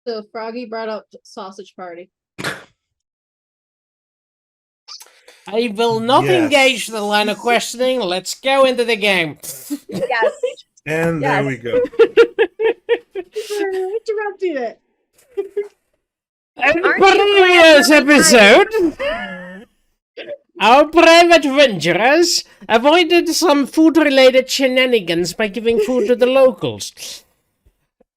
So Froggy brought up sausage party. I will not engage the line of questioning. Let's go into the game. Yes. And there we go. Interrupted it. In Aren't you previous glad episode, our brave adventurers avoided some food-related shenanigans by giving food to the locals.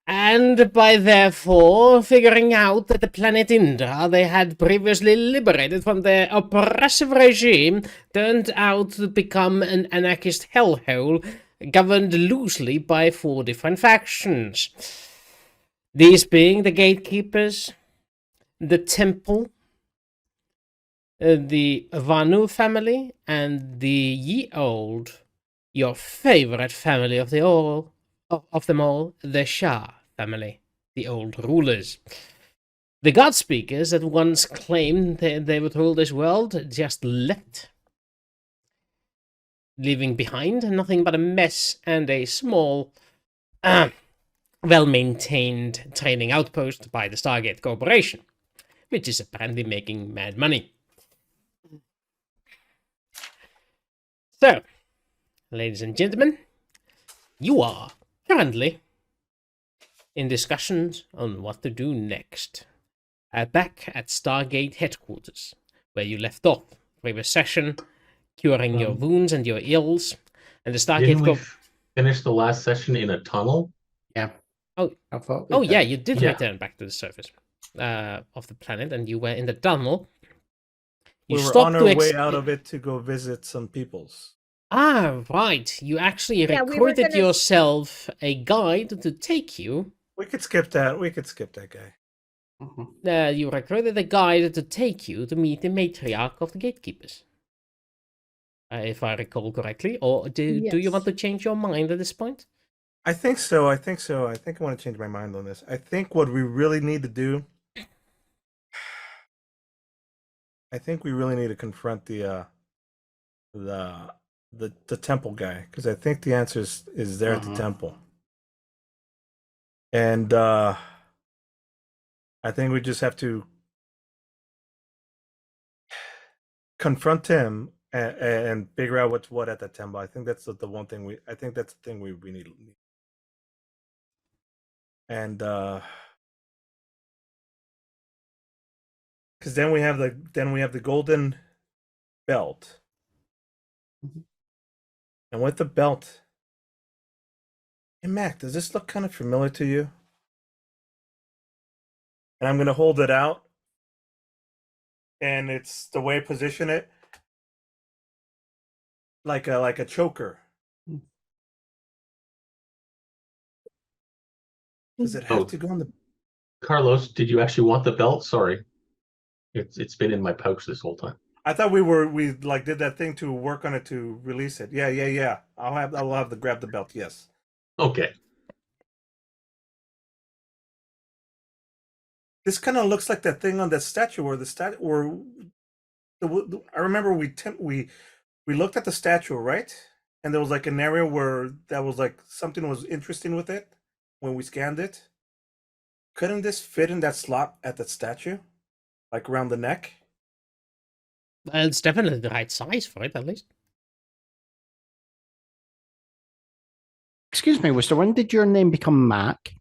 And by therefore figuring out that the planet Indra they had previously liberated from their oppressive regime turned out to become an anarchist hellhole governed loosely by 4 different factions. These being the gatekeepers, the temple, the Vanu family, and the ye old, your favorite family of them all, the Shah family, the old rulers. The god speakers that once claimed they would rule this world just left, leaving behind nothing but a mess and a small, well-maintained trading outpost by the Stargate Corporation, which is apparently making mad money. So, ladies and gentlemen, you are currently in discussions on what to do next. Back at Stargate headquarters, where you left off. Previous session, curing your wounds and your ills, and the Stargate Didn't we finish the last session in a tunnel? Yeah. Oh, I thought oh yeah, you did Yeah. return back to the surface of the planet, and you were in the tunnel. You We were stopped on our way out of it to go visit some peoples. Ah, right. You actually Yeah, we were recruited gonna- yourself a guide to take you. We could skip that. We could skip that guy. You recruited a guide to take you to meet the matriarch of the gatekeepers. If I recall correctly. Or do you Yes. want to change your mind at this point? I think so. I think I want to change my mind on this. I think what we really need to do. I think we really need to confront the temple guy, because I think the answer is there at the temple. And I think we just have to confront him and figure out what's what at the temple. I think that's the one thing we need. And because then we have the golden belt. And with the belt, hey Mac, does this look kind of familiar to you? And I'm gonna hold it out, and it's the way I position it, like a choker. Does it have to go on the? Carlos, did you actually want the belt? Sorry, it's been in my pouch this whole time. I thought we did that thing to work on it to release it. Yeah. I'll have to grab the belt. Yes. Okay. This kind of looks like that thing on that statue, I remember we looked at the statue, right? And there was like an area where that was like something was interesting with it when we scanned it. Couldn't this fit in that slot at the statue, like around the neck? It's definitely the right size for it, at least. Excuse me, Wooster, when did your name become Mac?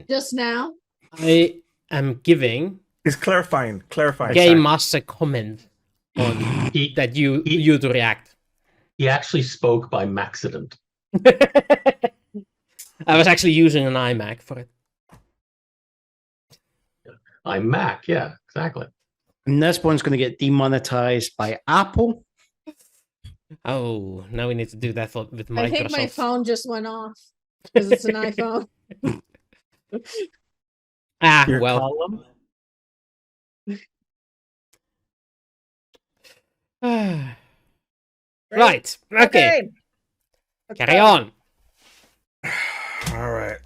Just now. I am giving He's clarifying. Game Master comment on that you to react. He actually spoke by accident. I was actually using an iMac for it. I'm Mac, yeah, exactly. And this one's going to get demonetized by Apple. Oh, now we need to do that with Microsoft. I think my phone just went off because it's an iPhone. Your well. column? Right. Okay. Carry on. All right.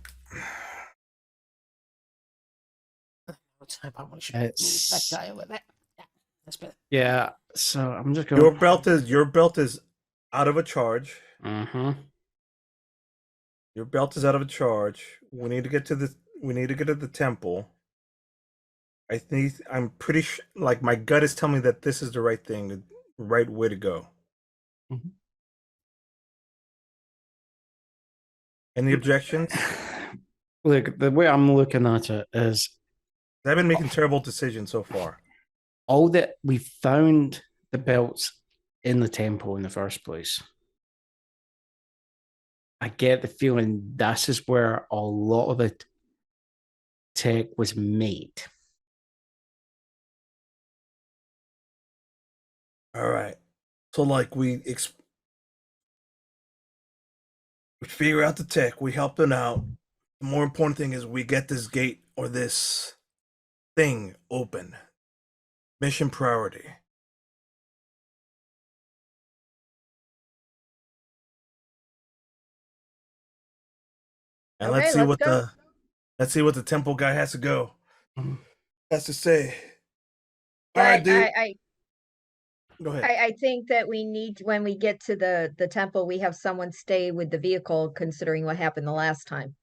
It's, That guy over there. Yeah, that's better. yeah, so I'm just going. Your belt is out of a charge. Mm-hmm. Your belt is out of charge. We need to get to the temple. I'm pretty sure, like my gut is telling me that this is the right thing, the right way to go. Mhm. Any objections? Look, the way I'm looking at it is I've been making terrible decisions so far. all that we found the belts in the temple in the first place. I get the feeling this is where a lot of the tech was made. All right. So like we figure out the tech, we help them out. The more important thing is we get this gate or this thing open. Mission priority. And Okay, let's see let's what go. the temple guy has to go. Mhm. Has to say. All right, But dude. Go ahead. I think that we need, when we get to the temple, we have someone stay with the vehicle, considering what happened the last time.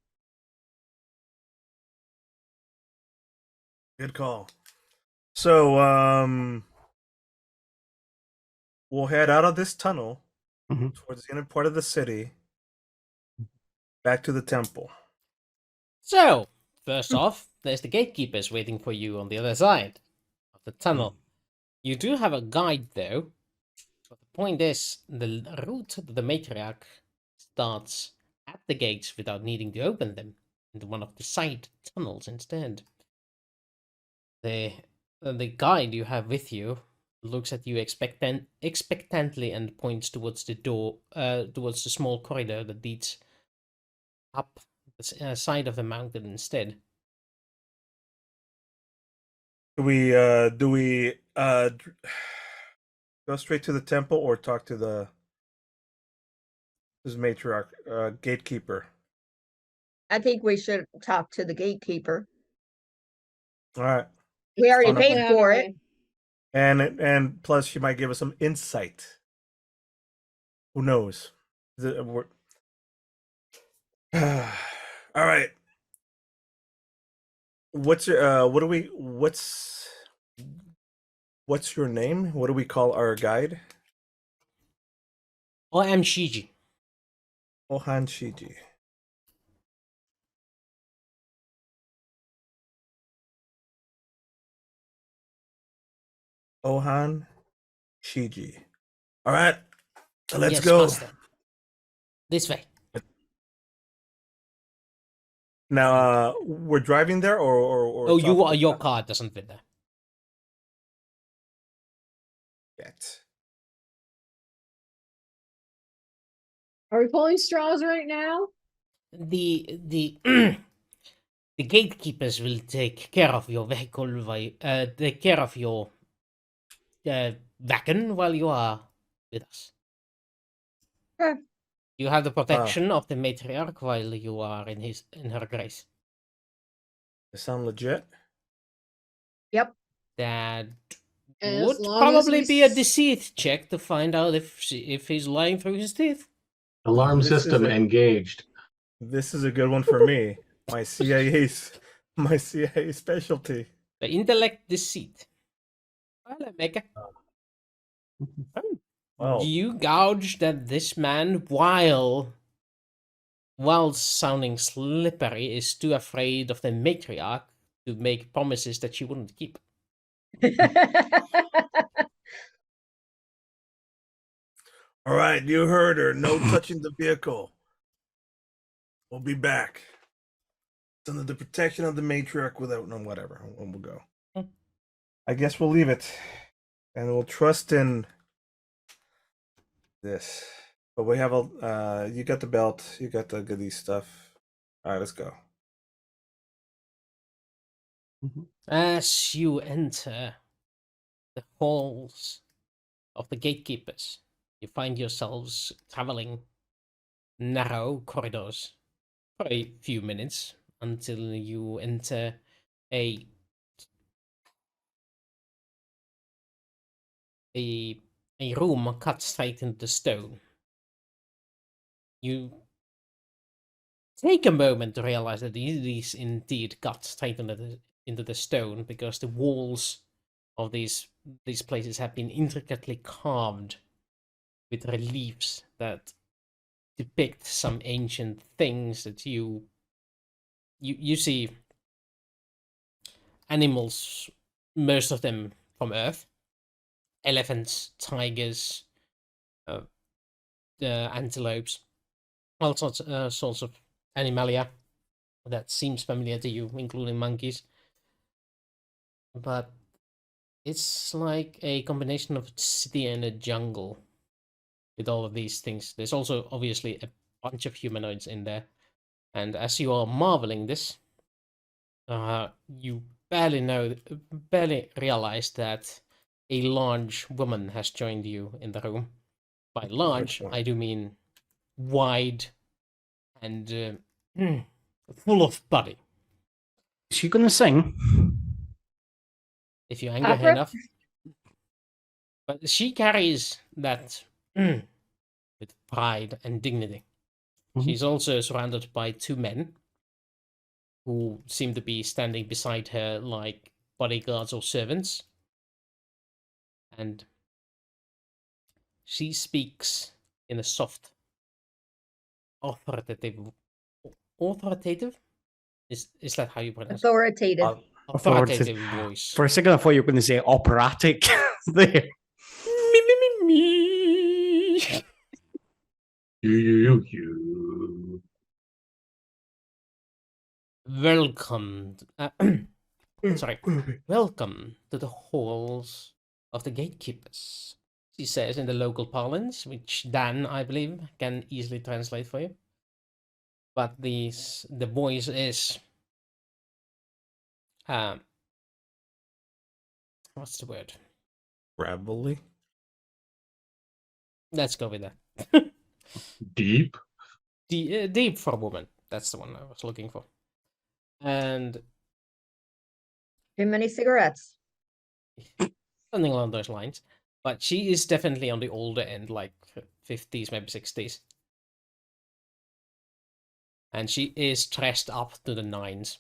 Good call. So we'll head out of this tunnel Mhm. towards the inner part of the city, back to the temple. So, first off, there's the gatekeepers waiting for you on the other side of the tunnel. You do have a guide, though. But the point is, the route to the matriarch starts at the gates without needing to open them, into one of the side tunnels instead. The guide you have with you looks at you expectantly and points towards the door, towards the small corridor that leads up the side of the mountain instead. Do we go straight to the temple or talk to this matriarch, gatekeeper? I think we should talk to the gatekeeper. All right. We already On a paid Plan for away. it. And plus she might give us some insight. Who knows? All right. What's your what's your name? What do we call our guide? I am Shiji. Ohan Shiji. Ohan Shiji. All right. Let's Yes, go. master. This way. Now we're driving there or Oh, it's off the your car doesn't fit there. yet. Are we pulling straws right now? The the gatekeepers will take care of your vehicle take care of your wagon while you are with us. Okay. You have the protection of the matriarch while you are in her grace. They sound legit. Yep. That As would long as probably we be a s- deceit check to find out if he's lying through his teeth. Alarm This is system a- engaged. This is a good one for me. My CIA specialty. The intellect deceit. Well, Mega. Well, You gouge that this man, while sounding slippery, is too afraid of the matriarch to make promises that she wouldn't keep. all right, you heard her. No touching the vehicle. We'll be back. It's under the protection of the matriarch without no whatever. We'll go. Hmm. I guess we'll leave it. And we'll trust in this. But we have you got the belt, you got the goodie stuff. All right, let's go. As you enter the halls of the gatekeepers, you find yourselves traveling narrow corridors for a few minutes until you enter a a room cut straight into stone. You take a moment to realize that these indeed got straight into the stone, because the walls of these places have been intricately carved with reliefs that depict some ancient things that you see animals, most of them from Earth, elephants, tigers, antelopes, all sorts of animalia that seems familiar to you, including monkeys. But it's like a combination of a city and a jungle with all of these things. There's also obviously a bunch of humanoids in there. And as you are marveling this, you barely realize that a large woman has joined you in the room. By large, I do mean wide and full of body. Is she gonna sing? If you anger her Opera? enough. But she carries that with pride and dignity. Mhm. She's also surrounded by two men who seem to be standing beside her like bodyguards or servants. And she speaks in a soft, authoritative. Is that how you pronounce it? Authoritative. Authoritative voice. For a second, I thought you were going to say operatic. There. You. Welcome. Sorry. Welcome to the halls of the gatekeepers, she says in the local parlance, which Dan, I believe, can easily translate for you. But the voice is what's the word? Gravelly. Let's go with that. Deep. Deep for a woman. That's the one I was looking for. And Too many cigarettes. something along those lines. But she is definitely on the older end, like 50s, maybe 60s. And she is dressed up to the nines.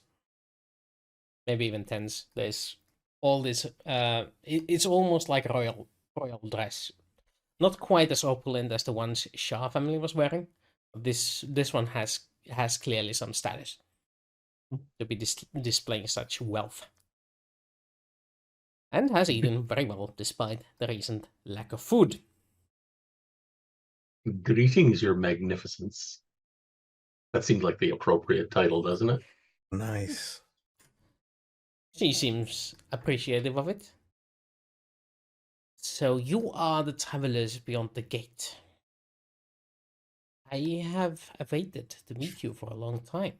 Maybe even tens. There's all this it's almost like a royal dress. Not quite as opulent as the ones Shah family was wearing. This one has clearly some status to be displaying such wealth. And has eaten very well despite the recent lack of food. Greetings, Your Magnificence. That seems like the appropriate title, doesn't it? Nice. She seems appreciative of it. So you are the travelers beyond the gate. I have awaited to meet you for a long time.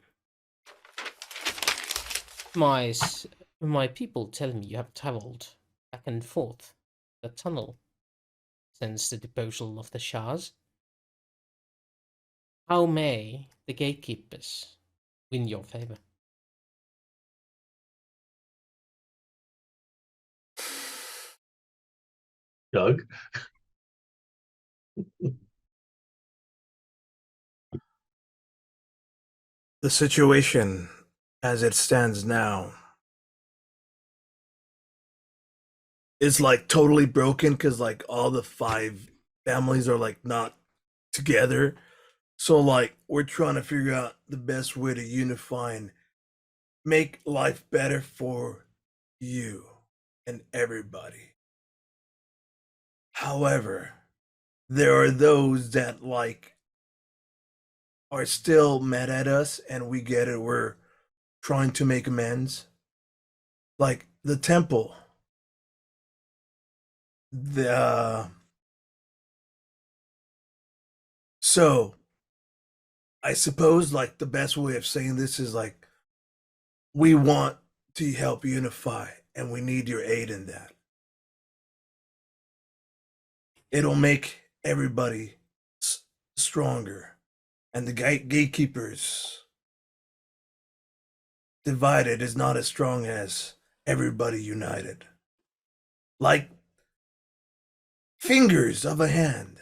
My people tell me you have traveled back and forth the tunnel since the deposal of the Shahs. How may the gatekeepers win your favor? Doug? The situation as it stands now is like totally broken because like all the 5 families are like not together. So like we're trying to figure out the best way to unify and make life better for you and everybody. However, there are those that like are still mad at us, and we get it. We're trying to make amends. Like the temple. So I suppose like the best way of saying this is like we want to help unify and we need your aid in that. It'll make everybody stronger, and the gatekeepers divided is not as strong as everybody united. Like fingers of a hand,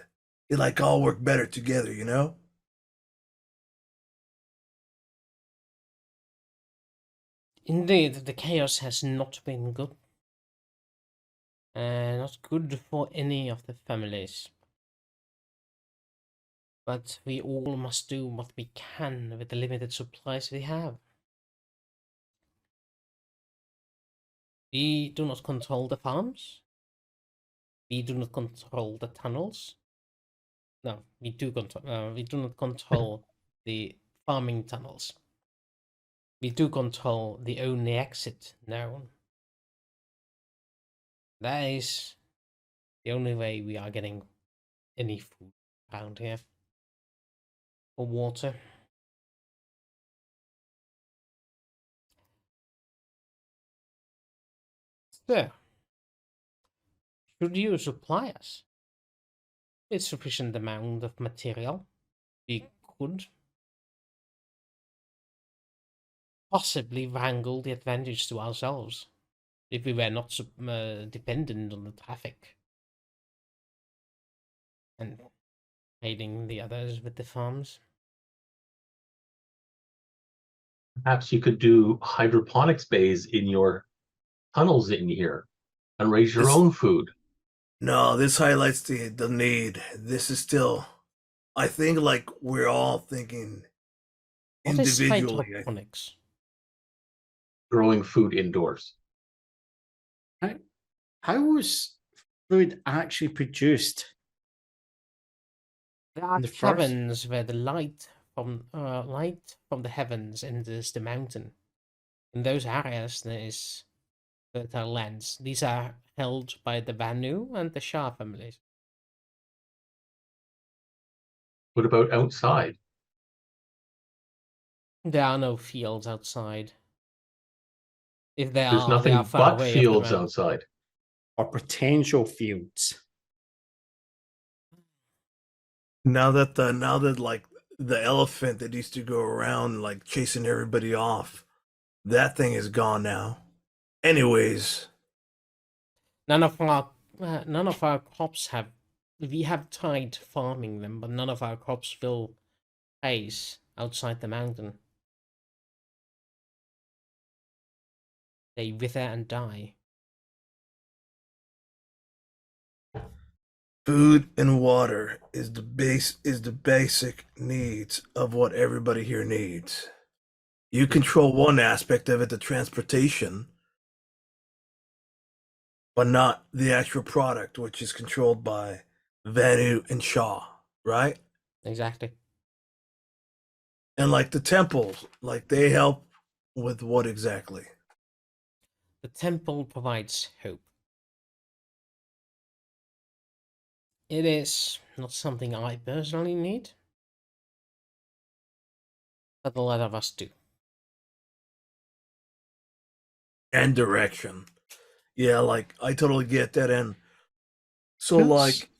they like all work better together, you know? Indeed, the chaos has not been good. Not good for any of the families. But we all must do what we can with the limited supplies we have. We do not control the farms. We do not control the tunnels. No, we do control. We do not control the farming tunnels. We do control the only exit known. That is the only way we are getting any food around here. Or water. So, should you supply us with sufficient amount of material, we could possibly wrangle the advantage to ourselves if we were not dependent on the traffic and aiding the others with the farms. Perhaps you could do hydroponics bays in your tunnels in here and raise your This- own food. No, this highlights the need. This is still, I think, like we're all thinking What is individually. hydroponics? Growing food indoors. How was food actually produced? There are The first- caverns where the light from the heavens enters the mountain. In those areas, there is fertile lands. These are held by the Vanu and the Shah families. What about outside? There are no fields outside. If there There's are, they nothing are far but away fields of the mountain. outside. Or potential fields? Now that like the elephant that used to go around like chasing everybody off, that thing is gone now. Anyways, None of our crops have. We have tried farming them, but none of our crops will place outside the mountain. They wither and die. food and water is the basic needs of what everybody here needs. You control one aspect of it, the transportation, but not the actual product, which is controlled by Vanu and Shaw, right? Exactly. And like the temples, like they help with what exactly? The temple provides hope. It is not something I personally need, but a lot of us do. And direction. Yeah, like I totally get that. And so Yes. like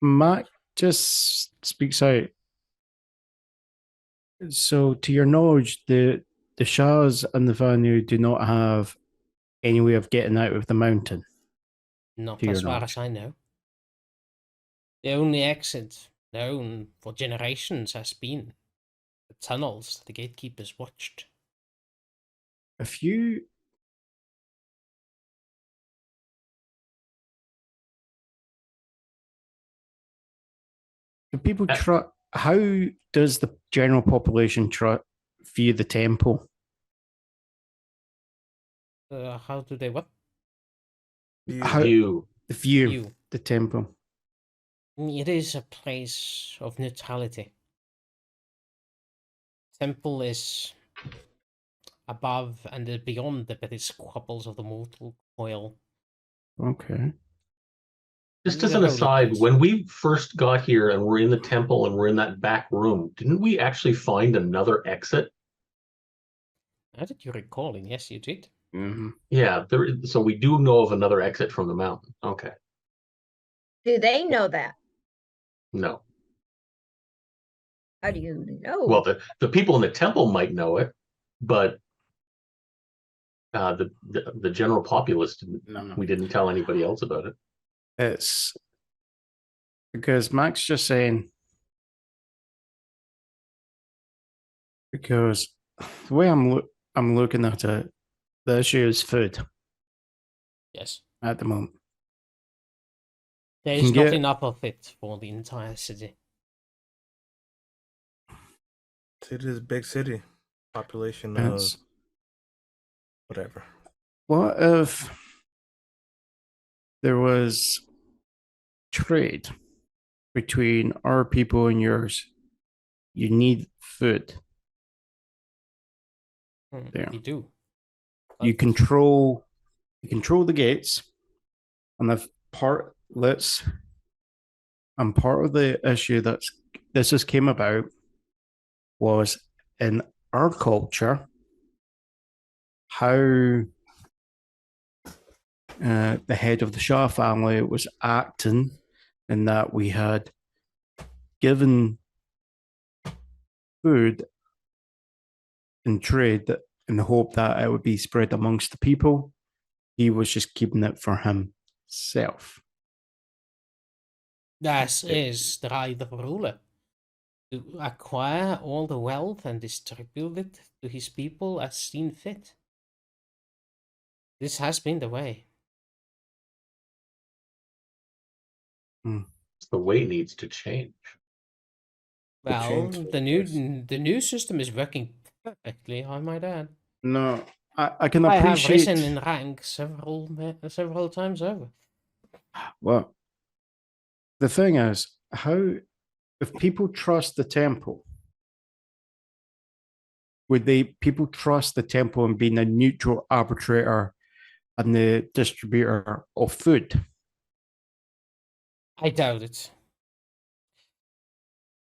Mac just speaks out. So, to your knowledge, the Shahs and the Vanu do not have any way of getting out of the mountain. Not To your as far knowledge. as I know. The only exit known for generations has been the tunnels the gatekeepers watched. If you do people how does the general population view the temple? How do they what? How- View. The view, View. the temple. It is a place of neutrality. Temple is above and beyond the petty squabbles of the mortal coil. Okay. Just This as is an a holy aside, place. when we first got here and we're in the temple and we're in that back room, didn't we actually find another exit? How did you recalling? Yes, you did. Mm-hmm. Yeah, so we do know of another exit from the mountain. Okay. Do they know that? No. How do you know? Well, the people in the temple might know it, but the general populace didn't. No. We didn't tell anybody else about it. It's because Mac's just saying, because the way I'm looking at it The issue is food Yes. at the moment. There You is can not get- enough of it for the entire city. It is a big city, population It's, of whatever. what if there was trade between our people and yours? You need food. There. You do. You control the gates, and if part let's and part of the issue this has came about was in our culture how the head of the Shah family was acting, in that we had given food in trade in the hope that it would be spread amongst the people. He was just keeping it for himself. That is the right of a ruler. To acquire all the wealth and distribute it to his people as seen fit. This has been the way. The way needs to change. Well, change for the worse. the new system is working perfectly, I might add. No, I can I have appreciate. risen in rank several times over. Well, the thing is, how if people trust the temple, would people trust the temple in being a neutral arbitrator and the distributor of food? I doubt it.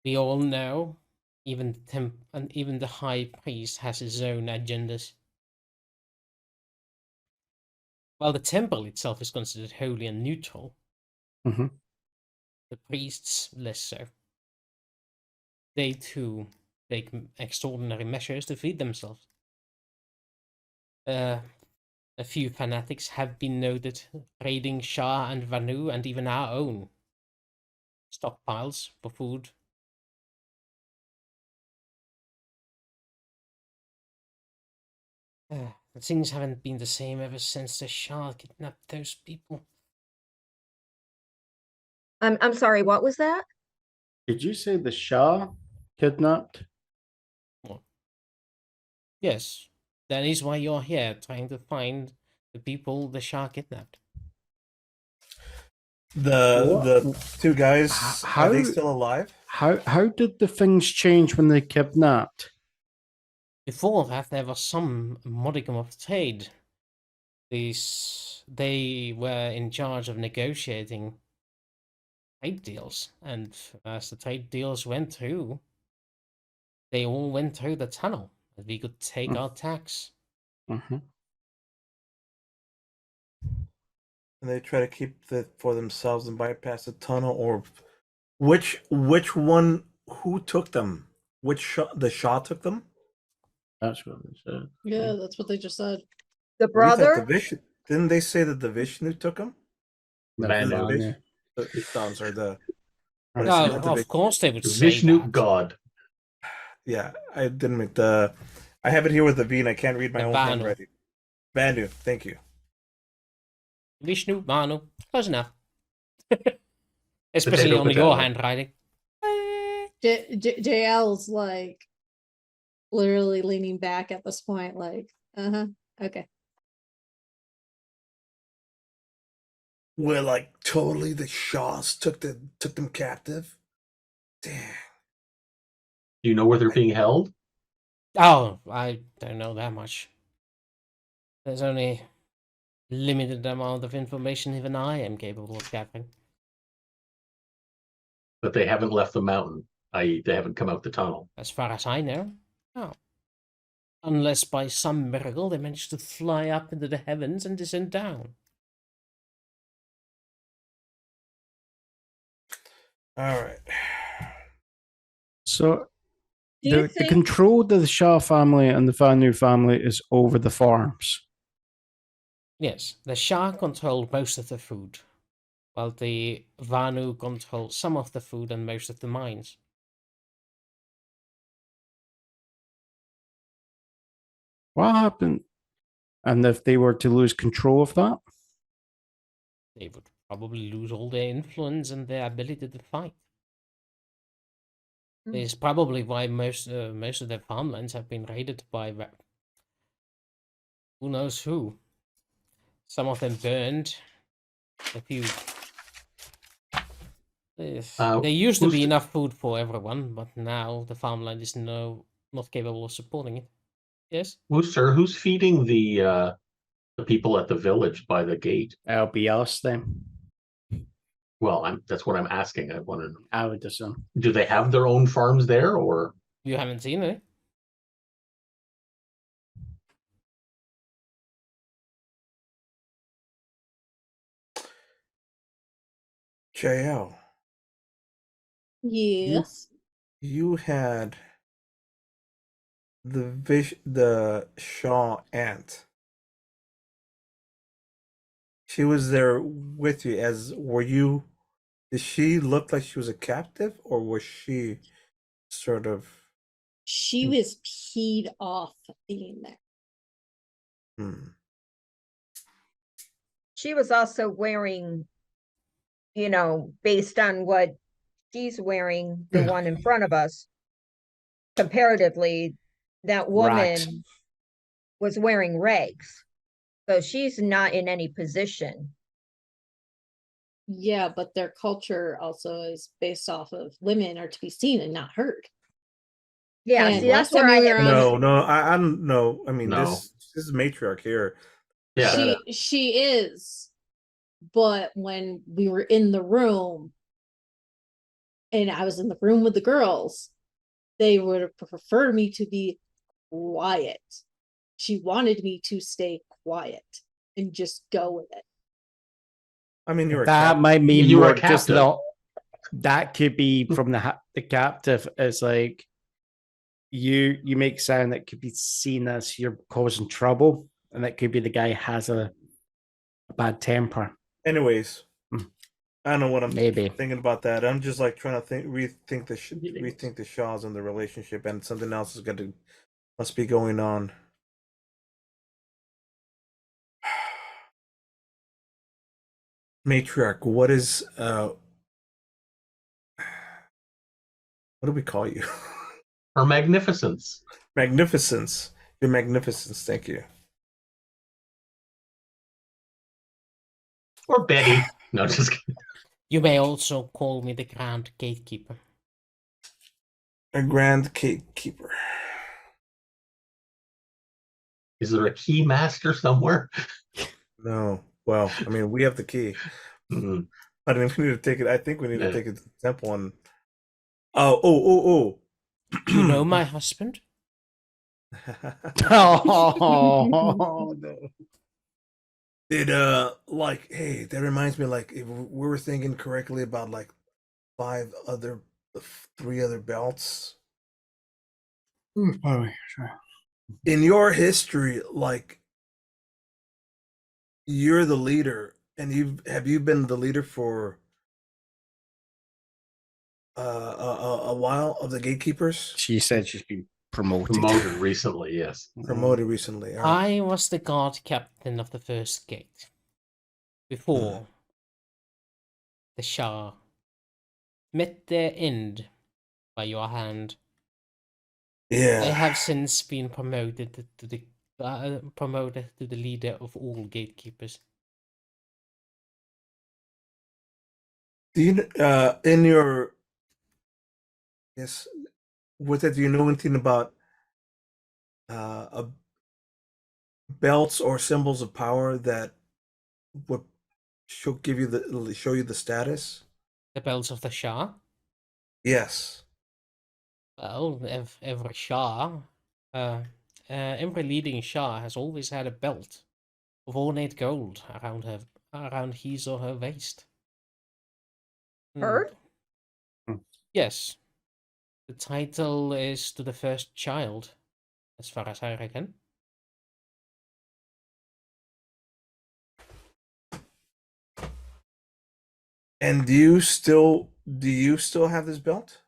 We all know, even the high priest has his own agendas. While the temple itself is considered holy and neutral, Mm-hmm. the priests less so. They too take extraordinary measures to feed themselves. A few fanatics have been noted raiding Shah and Vanu and even our own stockpiles for food. Things haven't been the same ever since the Shah kidnapped those people. I'm sorry, what was that? Did you say the Shah kidnapped? Yes, that is why you're here, trying to find the people the Shah kidnapped. The two guys, How- are they still alive? How did the things change when they kidnapped? Before that, there was some modicum of trade. They were in charge of negotiating trade deals, and as the trade deals went through, they all went through the tunnel, and we could take our tax. Mm-hmm. And they try to keep it for themselves and bypass the tunnel, or which one? Who took them? The Shah took them? That's what they said. Yeah, that's what they just said. The We thought brother? didn't they say that the Vishnu took them? Vanu. I'm sorry, the Right. What is No, it? The of big- course they would say Vishnu that. God. yeah, I didn't make the. I have it here with the V, and I can't read my The own Vanu. handwriting. Vanu, thank you. Vishnu, Manu, close enough. Especially on Potato. your handwriting. Jaelle's like literally leaning back at this point, like, okay. We're like totally the Shahs took them captive. Damn. Do you know where they're being held? Oh, I don't know that much. There's only limited amount of information even I am capable of gathering. But they haven't left the mountain, i.e., they haven't come out the tunnel. As far as I know, no. Unless by some miracle they managed to fly up into the heavens and descend down. All right. So Do you the think control of the Shah family and the Vanu family is over the farms. Yes, the Shah controlled most of the food, while the Vanu controlled some of the food and most of the mines. What happened? And if they were to lose control of that, They would probably lose all their influence and their ability to fight. Mm. This is probably why most of their farmlands have been raided by who knows who. Some of them burned. A few. There used to be Wooster- enough food for everyone, but now the farmland is not capable of supporting it. Yes. Wooster, who's feeding the people at the village by the gate? it'll be us then. Well, that's what I'm asking. I want to know. I would assume. Do they have their own farms there, or You haven't seen it. Jaelle, Yes. you had the Shaw aunt. She was there with you. Did she look like she was a captive, or was she sort of? She was peed off being there. Hmm. She was also wearing, based on what she's wearing, the one in front of us, comparatively, that Rags. woman was wearing rags. So she's not in any position. Yeah, but their culture also is based off of women are to be seen and not heard. Yeah, And see, that's last time where we I were had- on- No, I don't know. I mean, No. this is matriarch here. yeah? She is, but when we were in the room and I was in the room with the girls, they would prefer me to be quiet. She wanted me to stay quiet and just go with it. I mean, you're a That captive. might mean You were a more just captive. not. That could be from the captive. It's like you make sound that could be seen as you're causing trouble, and that could be the guy has a bad temper. Anyways, Hmm. I don't know what I'm Maybe. thinking about that. I'm just like trying to rethink the Shaws and the relationship, and something else must be going on. Matriarch, what do we call you? Her magnificence. Magnificence. Your magnificence, thank you. Or Betty. No, just kidding. You may also call me the Grand Gatekeeper. A grand gatekeeper. Is there a key master somewhere? No. Well, I mean, we have the key. Mhm. I don't even need to take it. I think we need Yeah. to take it to the temple and. Oh. You know my husband? Oh no! Hey, that reminds me, like, if we were thinking correctly about like three other belts Oh, sure. in your history, like, you're the leader, and have you been the leader for a while of the gatekeepers? She said she's been promoted. Promoted recently, yes. Promoted recently. All right. I was the guard captain of the first gate. Before the Shah met their end by your hand. I Yeah. have since been promoted to the leader of all gatekeepers. Do you in your yes with it? Do you know anything about belts or symbols of power that would show you the status? The bells of the Shah? Yes. Well, every Shah, every leading Shah has always had a belt of ornate gold around his or her waist. Heard? Yes. The title is to the first child, as far as I reckon. And do you still have this belt?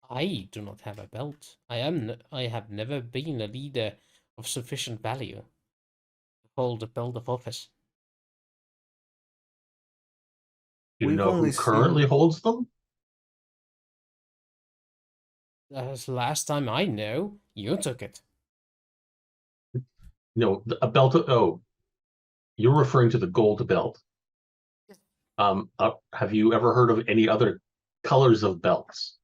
I do not have a belt. I have never been a leader of sufficient value. hold the belt of office. You We've know only who currently holds them? As last time I know, you took it. No, a belt. Oh, you're referring to the gold belt. Have you ever heard of any other colors of belts?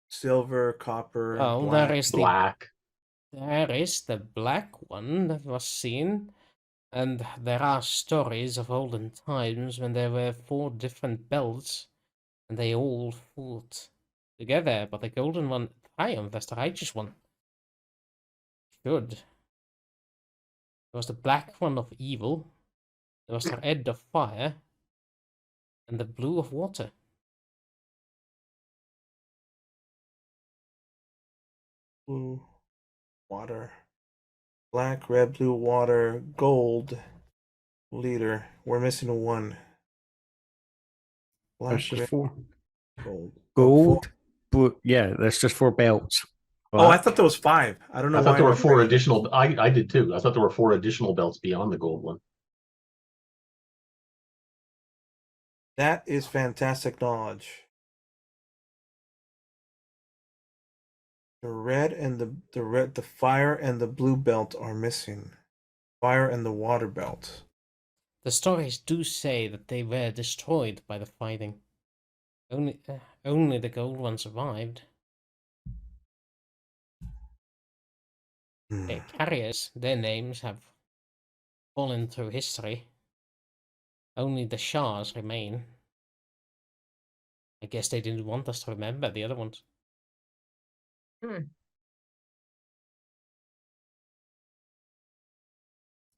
Silver, copper, Well, black. there is Black. the black one that was seen, and there are stories of olden times when there were 4 different belts, and they all fought together, but the golden one triumphed as the righteous one. Good. There was the black one of evil, there was the red of fire, and the blue of water. Blue, water. Black, red, blue, water, gold, leader. We're missing one. There's Black, just red, 4. gold. Gold, blue. Yeah, there's just 4 belts. Oh, I Black. thought there was 5. I don't know I why. thought there were remember 4 any- additional. I did too. I thought there were 4 additional belts beyond the gold one. That is fantastic knowledge. The red and the fire and the blue belt are missing. Fire and the water belt. The stories do say that they were destroyed by the fighting. Only the gold one survived. Hmm. Their carriers, their names have fallen through history. Only the Shahs remain. I guess they didn't want us to remember the other ones.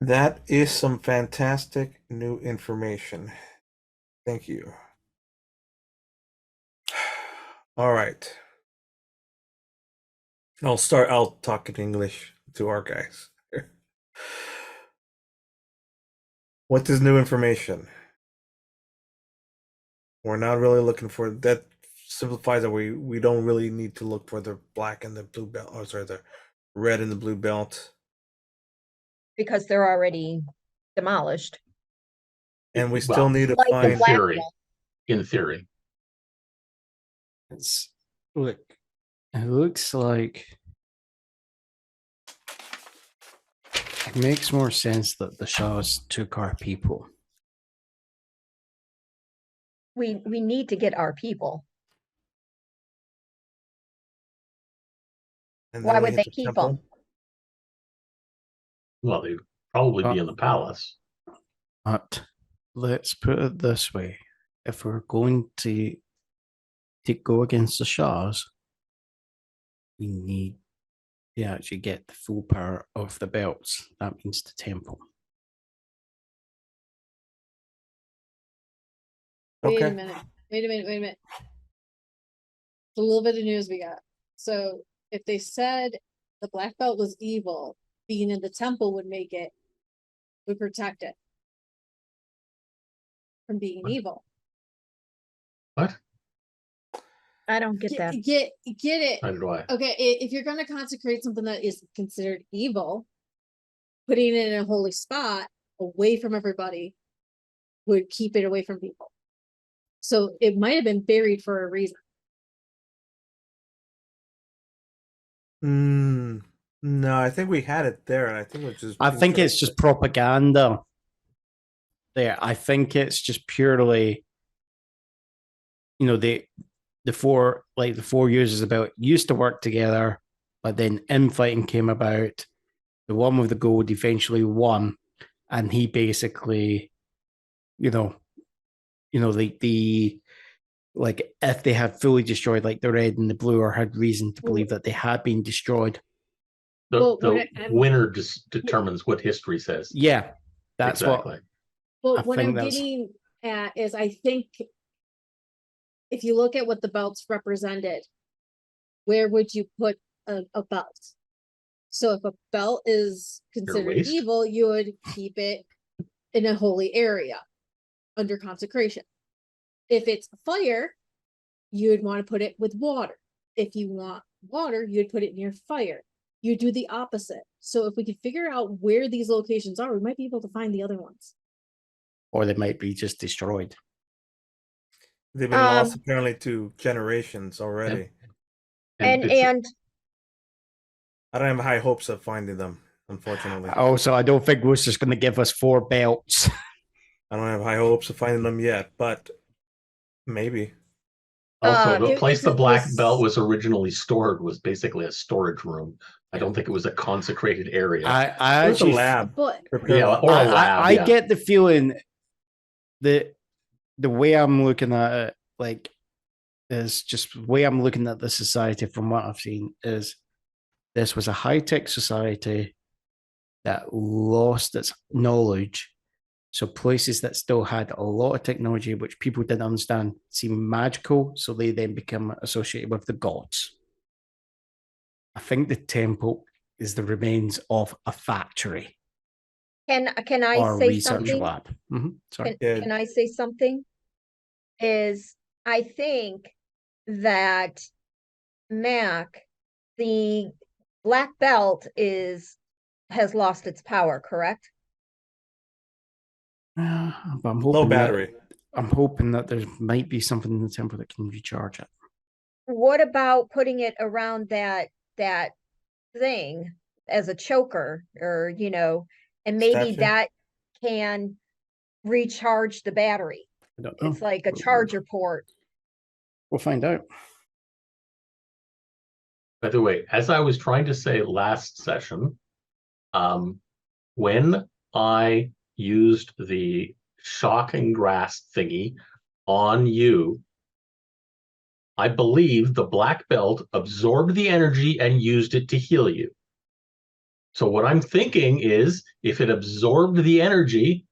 That is some fantastic new information. Thank you. All right. I'll talk in English to our guys. What is new information? We're not really looking for that. Simplifies that we don't really need to look for the black and the blue belt. Oh, sorry, the red and the blue belt. Because they're already demolished. And we Well, still need to Like the find. In black theory. belt. In theory. It's look. It looks like it makes more sense that the Shahs took our people. We need to get our people. And Why then we would hit they the keep temple. them? Well, they'd probably be in the palace. But let's put it this way: if we're going to go against the Shahs, we need to actually get the full power of the belts. That means the temple. Wait a Okay. minute. Wait a minute. It's a little bit of news we got. So if they said the black belt was evil, being in the temple would protect it from being What? evil. What? I don't get that. Get it. Neither do I. Okay, if you're gonna consecrate something that is considered evil, putting it in a holy spot away from everybody would keep it away from people. So it might have been buried for a reason. No, I think we had it there, and I think it was just. I think it's just propaganda. There, I think it's just purely, the 4 users about used to work together, but then infighting came about. The one with the gold eventually won, and he basically, if they had fully destroyed like the red and the blue, or had reason to believe that they had been destroyed. Well, The winner determines what history says. Yeah, that's exactly. But I what think I'm that's- getting at is I think if you look at what the belts represented, where would you put a belt? So if a belt is considered waist? evil, you would keep it in a holy area under consecration. If it's fire, you would want to put it with water. If you want water, you'd put it near fire. you do the opposite. So if we could figure out where these locations are, we might be able to find the other ones. Or they might be just destroyed. They've been lost apparently to generations already. And it's- I don't have high hopes of finding them, unfortunately. Also, I don't think Wooster's going to give us 4 belts. I don't have high hopes of finding them yet, but maybe. Also, the It- place the it black was- belt was originally stored was basically a storage room. I don't think it was a consecrated area. I It's a actually, lab. But Repair Yeah, lab. or a lab. I yeah. get the feeling that the way I'm looking at it, like, is just the way I'm looking at the society from what I've seen is this was a high-tech society that lost its knowledge. So places that still had a lot of technology, which people didn't understand, seemed magical. So they then become associated with the gods. I think the temple is the remains of a factory can I or a say research something? lab. Sorry. Yeah. Can I say something? Is I think that Mac, the black belt has lost its power, correct? But I'm Low hoping battery. I'm hoping that there might be something in the temple that can recharge it. What about putting it around that thing as a choker, or and maybe Statue? that can recharge the battery? I don't know. It's like a charger port. We'll find out. By the way, as I was trying to say last session, when I used the shocking grass thingy on you, I believe the black belt absorbed the energy and used it to heal you. So what I'm thinking is, if it absorbed the energy,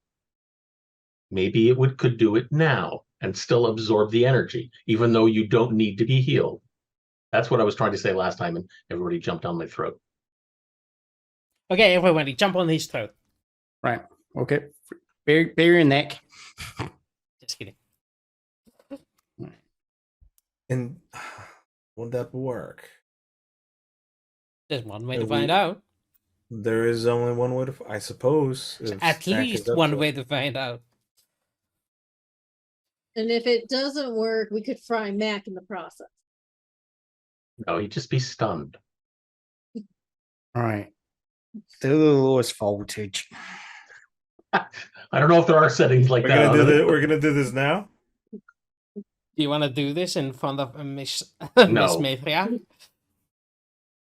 maybe it could do it now and still absorb the energy, even though you don't need to be healed. That's what I was trying to say last time, and everybody jumped down my throat. Okay, everybody, jump on his throat. Right. Okay. Bare your neck. Just kidding. And would that work? There's one way Yeah, to find out. There is only one way to, I suppose. There's if at Zach is least up one to it. way to find out. and if it doesn't work, we could fry Mac in the process. No, he'd just be stunned. All right. Do the lowest voltage. I don't know if there are settings like We're that. gonna do other than- this. We're gonna do this now. Do you want to do this in front of Miss Miss Maitria?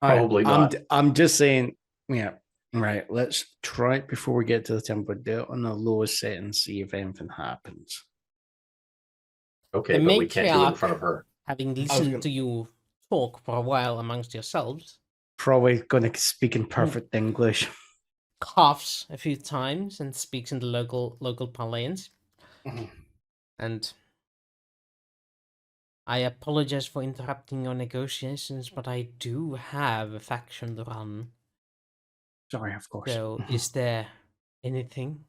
All right, Probably not. I'm just saying, yeah. Right. Let's try it before we get to the temple. Do it on the lowest setting, see if anything happens. Okay, The but we can't do it in matriarch- front of her. Having gonna- listened to you talk for a while amongst yourselves, Probably going to speak in perfect English. coughs a few times and speaks in the local parlance. Mhm. And I apologize for interrupting your negotiations, but I do have a faction to run. Sorry, of course. So, is there anything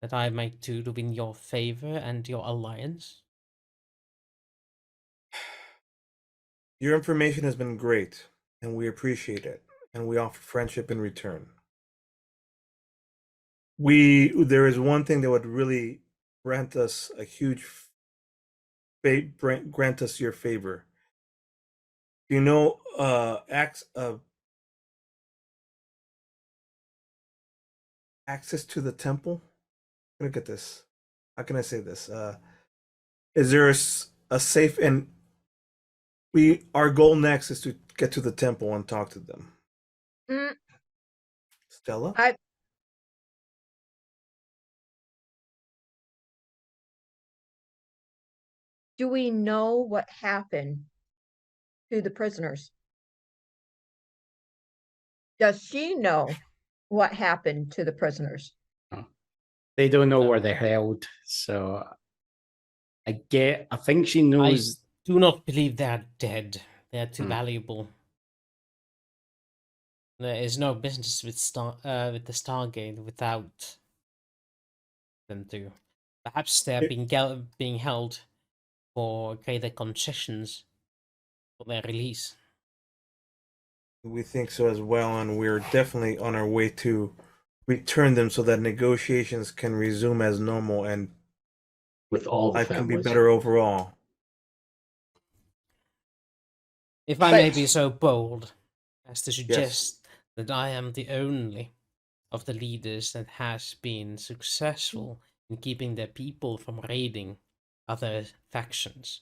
that I might do to win your favor and your alliance? Your information has been great, and we appreciate it, and we offer friendship in return. There is one thing that would really grant us a huge grant us your favor. You know, access to the temple. Look at this. How can I say this? Is there a safe, and our goal next is to get to the temple and talk to them. Mm. Stella? Do we know what happened to the prisoners? Does she know what happened to the prisoners? They don't know where they're held, so I think she knows. Do not believe they're dead. They're too Hmm. valuable. There is no business with with the Stargate without them too. Perhaps they're being held for greater concessions for their release. We think so as well, and we're definitely on our way to return them so that negotiations can resume as normal and with all the life can be families. better overall. If I But- may be so bold as to suggest that I am the only of the leaders that has been successful in keeping their people from raiding other factions,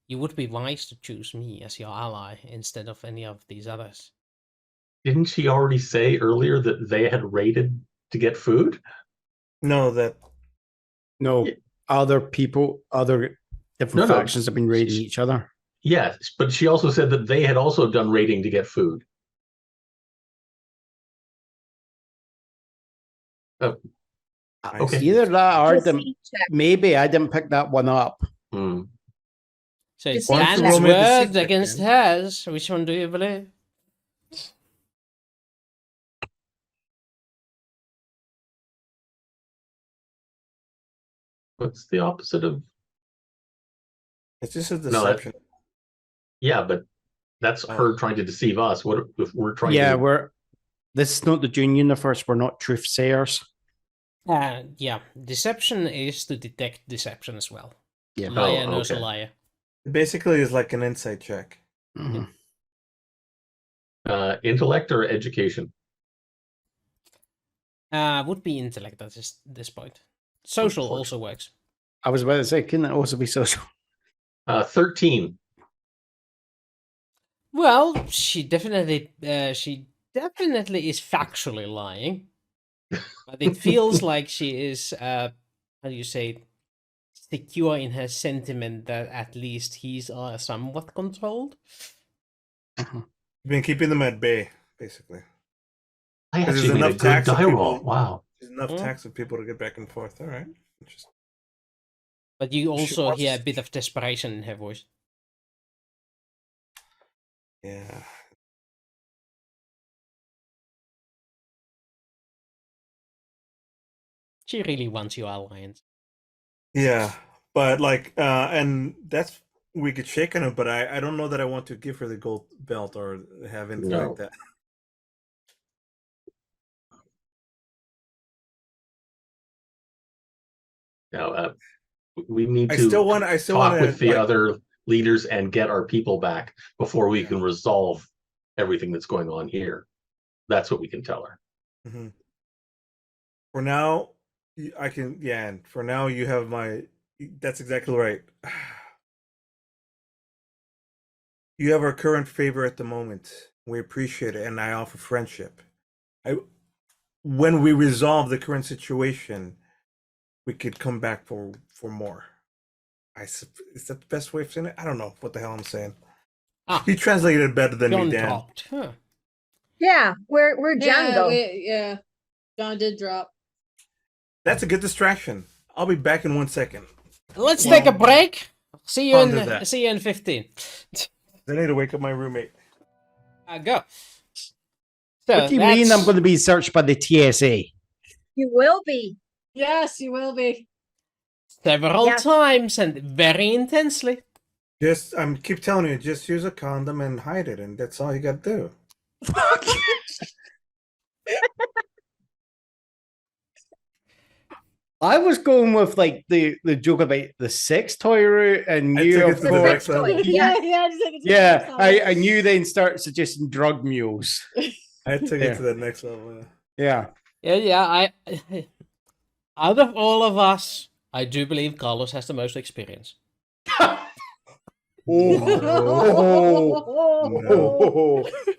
you would be wise to choose me as your ally instead of any of these others. Didn't she already say earlier that they had raided to get food? No, that No, Yeah. other people, other different No. factions have been raiding each other. Yes, but she also said that they had also done raiding to get food. Okay. Either that or Deceit check. maybe I didn't pick that one up. Hmm. So it's Why don't you Dan's roll me a deceit word check, against Dan? hers. Which one do you believe? What's the opposite of? it's just a No, deception. Yeah, but that's Oh. her trying to deceive us. What if we're trying Yeah, to? this is not the Dune universe. We're not truth sayers. Yeah, deception is to detect deception as well. Yeah. Liar Oh, knows a okay. liar. It basically is like an insight check. Mhm. Intellect or education? Would be intellect at this point. Social course. also works. I was about to say, couldn't it also be social? 13. Well, she definitely is factually lying, but it feels like she is how do you say, secure in her sentiment that at least he's somewhat controlled. Mhm. You've been keeping them at bay, basically. I There's actually made a enough good tax of die people- roll. Wow. There's enough Hmm. tax of people to get back and forth. All right. Interesting. But you also wants- hear a bit of desperation in her voice. Yeah. She really wants your alliance. Yeah. But like and that's we could shake on it, but I don't know that I want to give her the gold belt or have anything No. like that. Now, we need I to still want I still talk want with to the like, other leaders and get our people back before we Yeah. can resolve everything that's going on here. That's what we can tell her. Mhm. For now, I can, yeah, and for now you have that's exactly right. You have our current favor at the moment. We appreciate it, and I offer friendship. When we resolve the current situation, we could come back for more. Is that the best way of saying it? I don't know what the hell I'm saying. Ah, You translated it better than John me, Dan. dropped. Huh. Yeah, where John go? Yeah, John did drop. That's a good distraction. I'll be back in 1 second. Let's take a break. See you Ponder that. see you in 15. I need to wake up my roommate. Go. So What do you mean I'm that's going to be searched by the TSA? You will be. Yes, you will be. several Yes. times and very intensely. Just keep telling you, just use a condom and hide it, and that's all you got to do. I was going with like the joke about the sex toy route, and I you took it of to the course- next level. Yeah. yeah, just take it to the yeah, next level. I knew then start suggesting drug mules. I took Yeah. it to the next level. Yeah. Yeah. I out of all of us, I do believe Carlos has the most experience. Oh.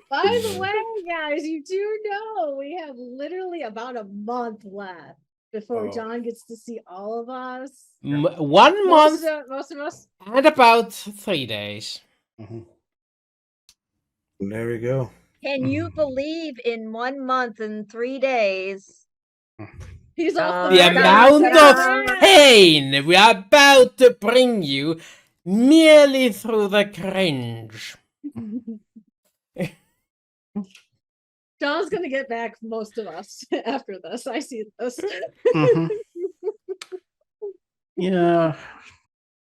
By the way, guys, you do know we have literally about a month left before Oh. John gets to see all of us. 1 month Most of us. and about 3 days. Mhm. There we go. Can you believe in 1 month and 3 days? He's off The Oh, amount God. of pain we are about to bring you merely through the cringe. John's gonna get back most of us after this. I see this. Mhm. Yeah.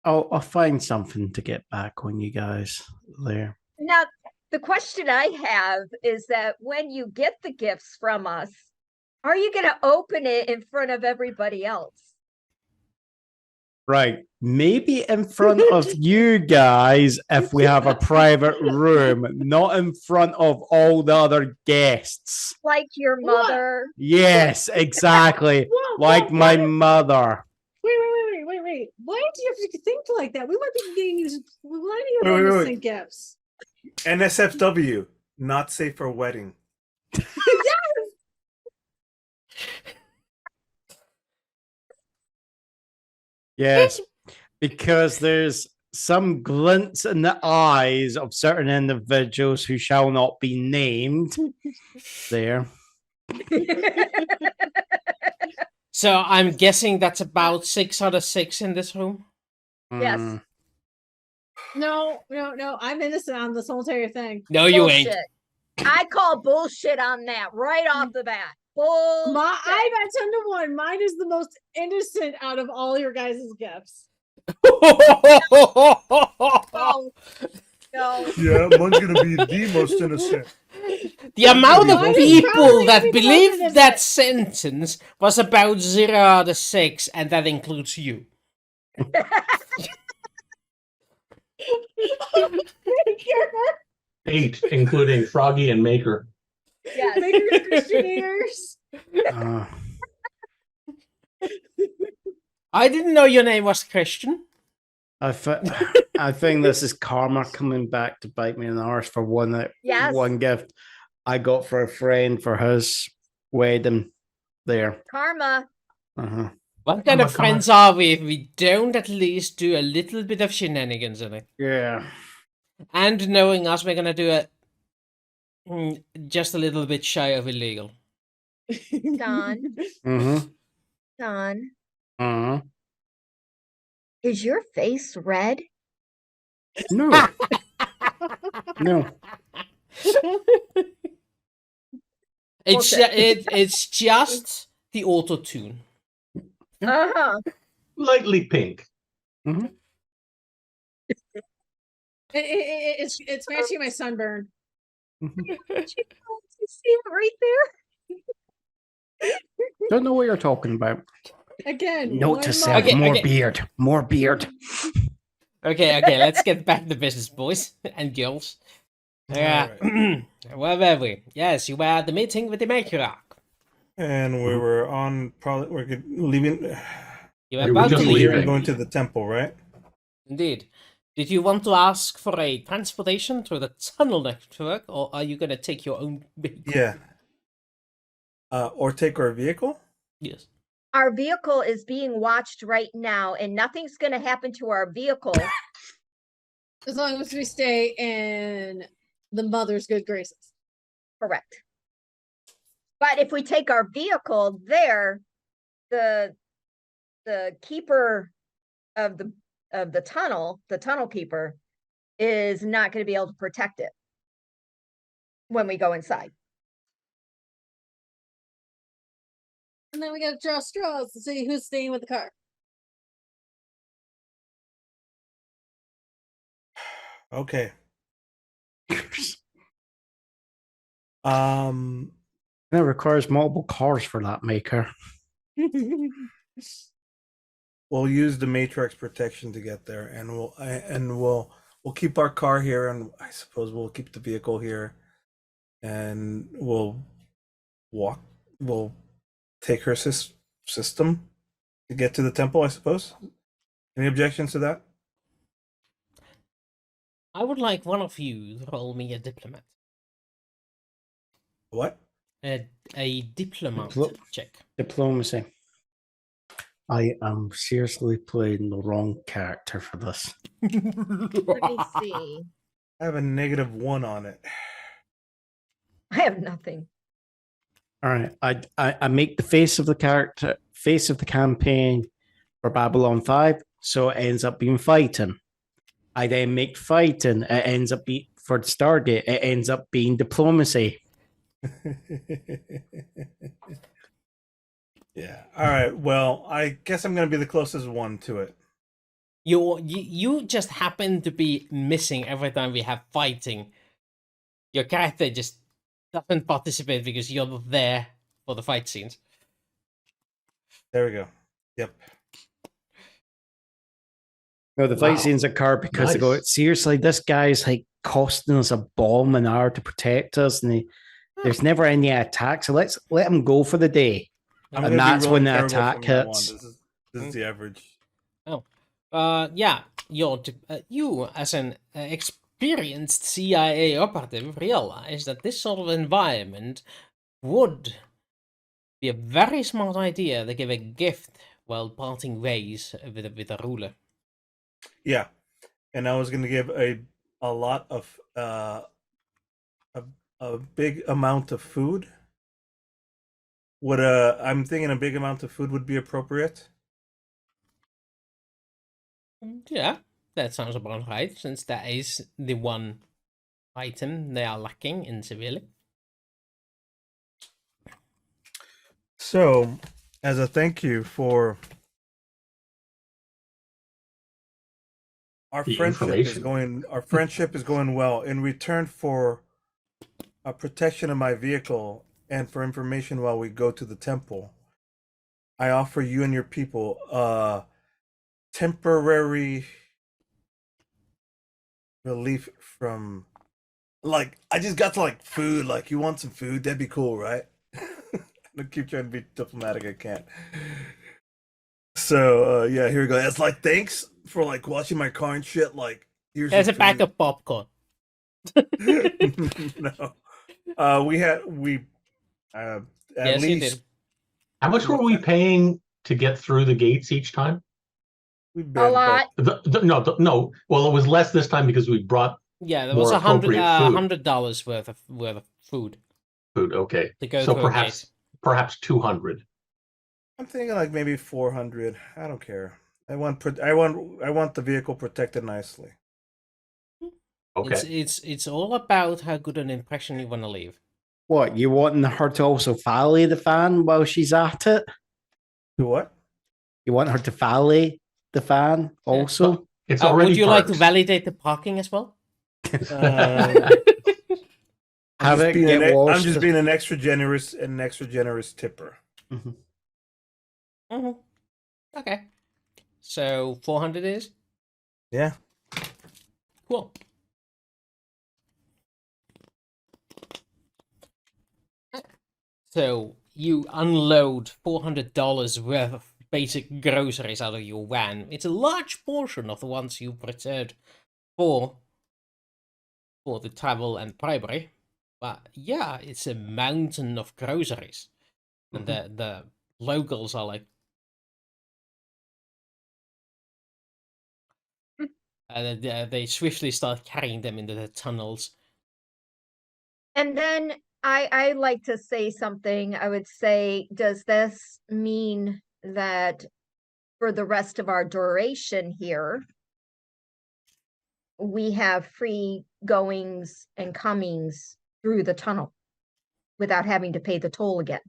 I'll find something to get back on you guys there. Now, the question I have is that when you get the gifts from us, are you going to open it in front of everybody else? Right. Maybe in front of you guys if we have a private room, not in front of all the other guests. Like your What? mother? Yes, exactly. Whoa, Like whoa, my what? mother. Wait. Why do you have to think like that? We might be getting you plenty of Wait. innocent gifts. NSFW, not safe for wedding. Yes, because there's some glints in the eyes of certain individuals who shall not be named there. So I'm guessing that's about 6 out of 6 in this room. Yes. Mm. No. I'm innocent on this whole entire thing. No, you Bullshit. ain't. I call bullshit on that right off the bat. Bullshit. I bet 10 to 1. Mine is the most innocent out of all your guys' gifts. No. No. Yeah, mine's gonna be the most innocent. The amount of Mine is people probably that gonna be the believed most that sentence was about 0 out of 6, and that includes you. 8, including Froggy and Maker. Yes. Makers, Christian ears. Uh, I didn't know your name was Christian. I think this is karma coming back to bite me in the arse for one gift I got for a friend for his wedding there. Karma. Uh-huh. What kind of friends are we if we don't at least do a little bit of shenanigans in it? Yeah. And knowing us, we're gonna do it just a little bit shy of illegal. Don. Mm-hmm. Don. Uh-huh. Is your face red? No. No. It's just the auto tune. Uh-huh. Lightly pink. Mm-hmm. It's matching my sunburn. Mm-hmm. You see it right there? Don't know what you're talking about. Again, Note to self: more beard. More beard. Okay, let's get back to business, boys and girls. Yeah. Where were we? Yes, you were at the meeting with the matriarch. And we were on, probably, we're leaving. You were We were about to just leave. We're leaving. going to the temple, right? Indeed. Did you want to ask for a transportation through the tunnel network, or are you going to take your own vehicle? Yeah. Or take our vehicle? Yes. Our vehicle is being watched right now, and nothing's going to happen to our vehicle. As long as we stay in the mother's good graces. Correct. But if we take our vehicle there, the keeper of the tunnel keeper, is not going to be able to protect it when we go inside. And then we gotta draw straws to see who's staying with the car. Okay. It requires multiple cars for that maker. We'll use the matrix protection to get there, and we'll keep our car here, and I suppose we'll keep the vehicle here, and we'll take her system to get to the temple, I suppose. Any objections to that? I would like one of you to roll me a diplomat. What? A diplomat check. Diplomacy. I am seriously playing the wrong character for this. Let me see. I have a -1 on it. I have nothing. All right. I make the face of the campaign for Babylon 5, so it ends up being fighting. I then make fighting, it ends up being for Stargate, it ends up being diplomacy. Yeah. All right. Well, I guess I'm going to be the closest one to it. You just happen to be missing every time we have fighting. Your character just doesn't participate because you're not there for the fight scenes. There we go. Yep. No, the fight Wow. scenes occur because they go, Nice. seriously, this guy's like costing us a bomb an hour to protect us, and there's never any attack. So let's let him go for the day. I'm And gonna that's be when rolling the terrible attack from now on. hits. This is the average. Yeah, you as an experienced CIA operative realize that this sort of environment would be a very smart idea to give a gift while parting ways with a ruler. Yeah, and I was gonna give a lot of a big amount of food. Would I'm thinking a big amount of food would be appropriate. Yeah, that sounds about right, since that is the one item they are lacking in civilian. So, as a thank you for our The friendship is going well. In return for a protection of my vehicle and for information while we go to the temple, I offer you and your people temporary relief from, like, I just got to, like, food. Like, you want some food? That'd be cool, right? I keep trying to be diplomatic. I can't. So yeah, here we go. It's like, thanks for like watching my car and shit. Like, here's There's a some pack food. of popcorn. No, we at Yes, you least did. How much were we paying to get through the gates each time? we've A been lot. No. Well, it was less this time because we brought Yeah, there more was appropriate food. $100 worth of food food. Okay, to go so through a gate. perhaps 200. I'm thinking like maybe 400. I don't care. I want the vehicle protected nicely. Okay. It's all about how good an impression you want to leave. What, you wanting her to also valet the fan while she's at it? Do what? You want her to valet the fan also? It's already Would you like to perks. validate the parking as well? Have it get I'm washed. just being an extra generous tipper. Mhm. Mm-hmm. Okay. So 400 is? Yeah. Cool. So you unload $400 worth of basic groceries out of your van. It's a large portion of the ones you prepared for the travel and bribery. But yeah, it's a mountain of groceries. And the locals are like, they swiftly start carrying them into the tunnels. And then I like to say something. I would say, does this mean that for the rest of our duration here, we have free goings and comings through the tunnel without having to pay the toll again?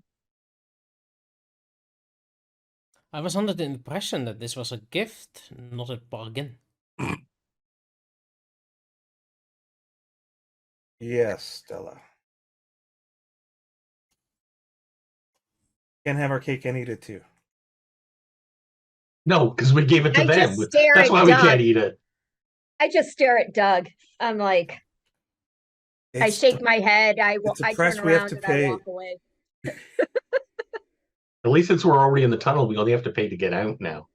I was under the impression that this was a gift, not a bargain. Yes, Stella. Can't have our cake and eat it too. No, because we gave it to I them. just stare That's at why we Doug. can't eat it. I just stare at Doug. I'm like, I shake my head. I turn price we have around to and pay. I walk away. At least since we're already in the tunnel, we only have to pay to get out now.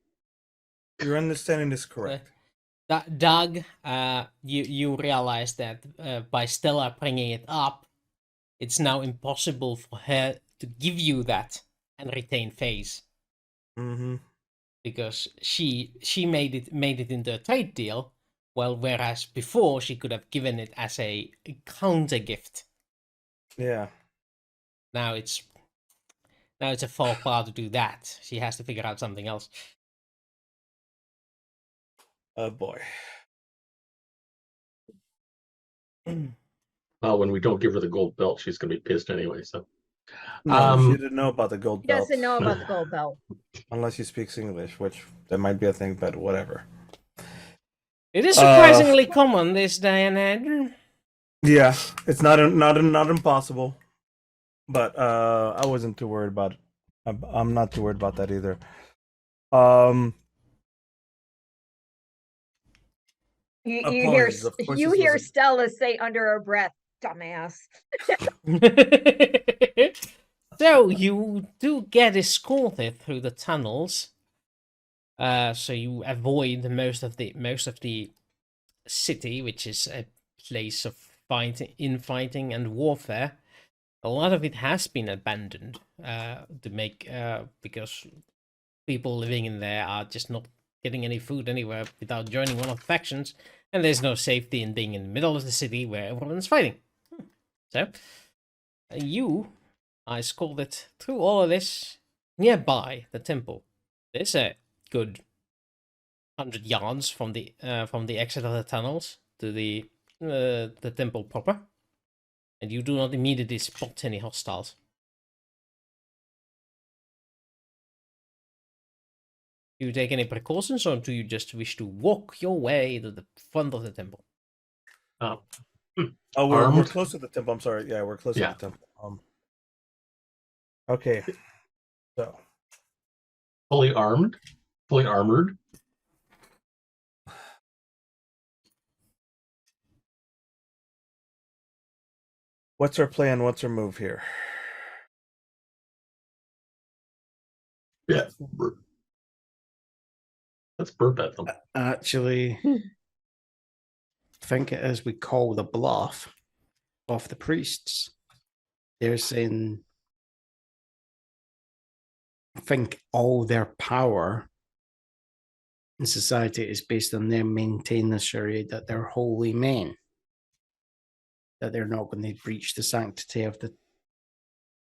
Your understanding is correct. Doug, you realize that by Stella bringing it up, it's now impossible for her to give you that and retain phase. Mm-hmm. Because she made it into a trade deal, whereas before she could have given it as a counter gift. Yeah. Now it's a faux pas to do that. She has to figure out something else. Oh boy. Well, when we don't give her the gold belt, she's going to be pissed anyway. So, No, she didn't know about the gold He belt. doesn't know about the gold belt. Unless she speaks English, which that might be a thing, but whatever. It is surprisingly common this day and age. Yeah, it's not impossible, but I wasn't too worried about it. I'm not too worried about that either. You hear Apologies, of course you this hear wasn't- Stella say under her breath, "Dumbass." So you do get escorted through the tunnels. So you avoid most of the city, which is a place of infighting and warfare. A lot of it has been abandoned because people living in there are just not getting any food anywhere without joining one of the factions, and there's no safety in being in the middle of the city where everyone's fighting. So you are escorted through all of this nearby the temple. There's a good 100 yards from the exit of the tunnels to the temple proper, and you do not immediately spot any hostiles. Do you take any precautions, or do you just wish to walk your way to the front of the temple? Oh, we're Armed? close to the temple. I'm sorry. Yeah, we're close Yeah. to the temple. Okay. So Fully armed, fully armored. what's our plan? What's our move here? Yeah. Let's burp at them. Actually, think it is we call the bluff of the priests. They're saying, I think all their power in society is based on them maintaining the charade that they're holy men, that they're not going to breach the sanctity of the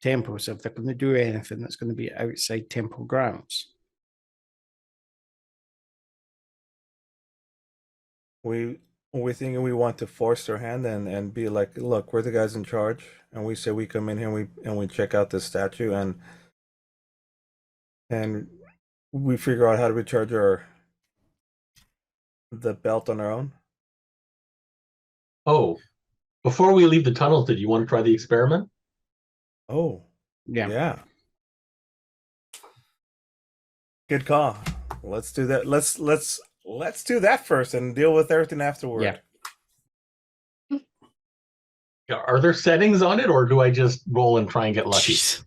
temple. So if they're going to do anything, that's going to be outside temple grounds. We think we want to force their hand and be like, look, we're the guys in charge, and we say we come in here and we check out this statue and we figure out how to recharge the belt on our own. Oh, before we leave the tunnels, did you want to try the experiment? Oh, Yeah. yeah. Good call. Let's do that. Let's do that first and deal with everything afterward. Yeah. Are there settings on it, or do I just roll and try and get lucky? Jeez.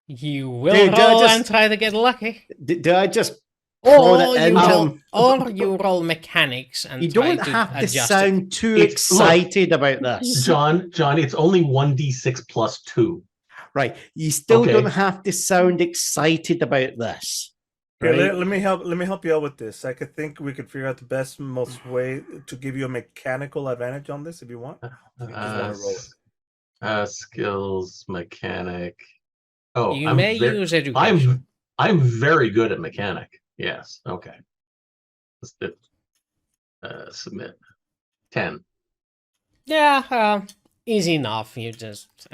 You will Dude, I roll just- and try to get lucky. Did I just throw Or that you, into roll, them? or you roll mechanics and You try don't to have to adjust sound too It's- excited about this. John, it's only 1d6 plus 2. Right. You still Okay. don't have to sound excited about this. Here, Right? let me help you out with this. I could think we could figure out the most way to give you a mechanical advantage on this if you want. You just want to roll it. Skills mechanic. Oh, You may use education. I'm very good at mechanic. Yes. Okay. Let's do, submit 10. Yeah, easy enough. You just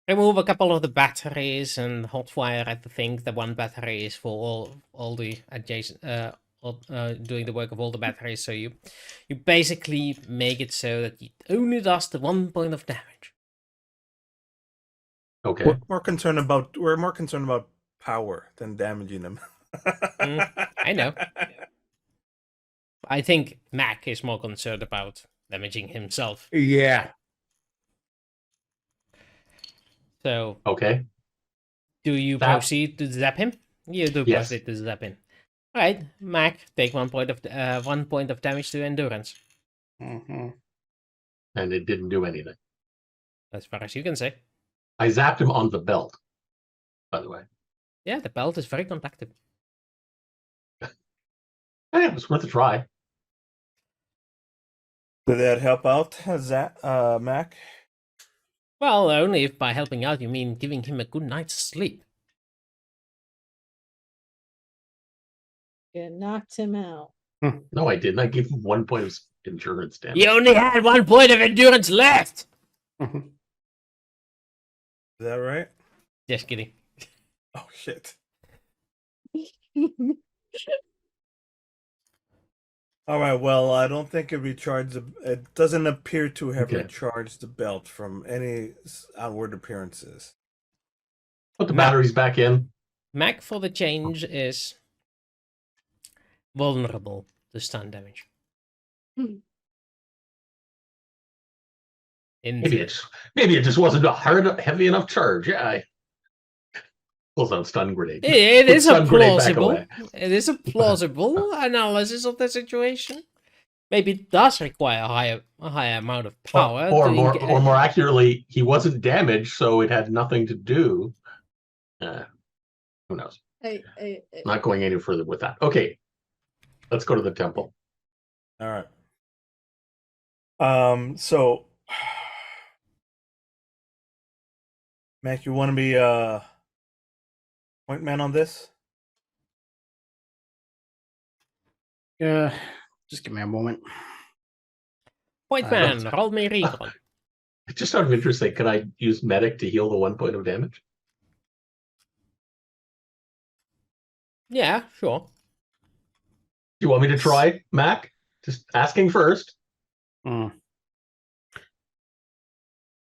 remove a couple of the batteries and hotwire. I think the one battery is for all the adjacent doing the work of all the batteries. So you basically make it so that it only does the 1 point of damage. Okay. We're more concerned about power than damaging them. I know. I think Mac is more concerned about damaging himself. Yeah. So Okay. do you Zap. proceed to zap him? You do Yes. proceed to zap him. All right, Mac, take 1 point of damage to endurance. Mhm. And it didn't do anything. As far as you can say. I zapped him on the belt, by the way. Yeah, the belt is very conductive. It was worth a try. Did that help out, Mac? Well, only if by helping out you mean giving him a good night's sleep. You knocked him out. No, I didn't. I gave him 1 point of endurance damage. You only had 1 point of endurance left! Mhm. Is that right? Just kidding. Oh shit. All right. Well, I don't think it recharged. It doesn't appear to have Okay. recharged the belt from any outward appearances. Put the Mac. batteries back in. Mac, for the change, is vulnerable to stun damage. Hmm. Maybe it just wasn't a heavy enough charge. Yeah, I pulls out stun grenade. It Put is a stun grenade back plausible. away. It is a plausible analysis of the situation. Maybe it does require a higher amount of power. Or to more accurately, he wasn't damaged, so it had nothing to do. Who knows? Not going any further with that. Okay, let's go to the temple. All right. So, Mac, you want to be point man on this? Yeah, just give me a moment. Point man, roll me recon. Just out of interest, could I use medic to heal the 1 point of damage? Yeah, sure. Do you want me to try, Mac? Just asking first. Hmm.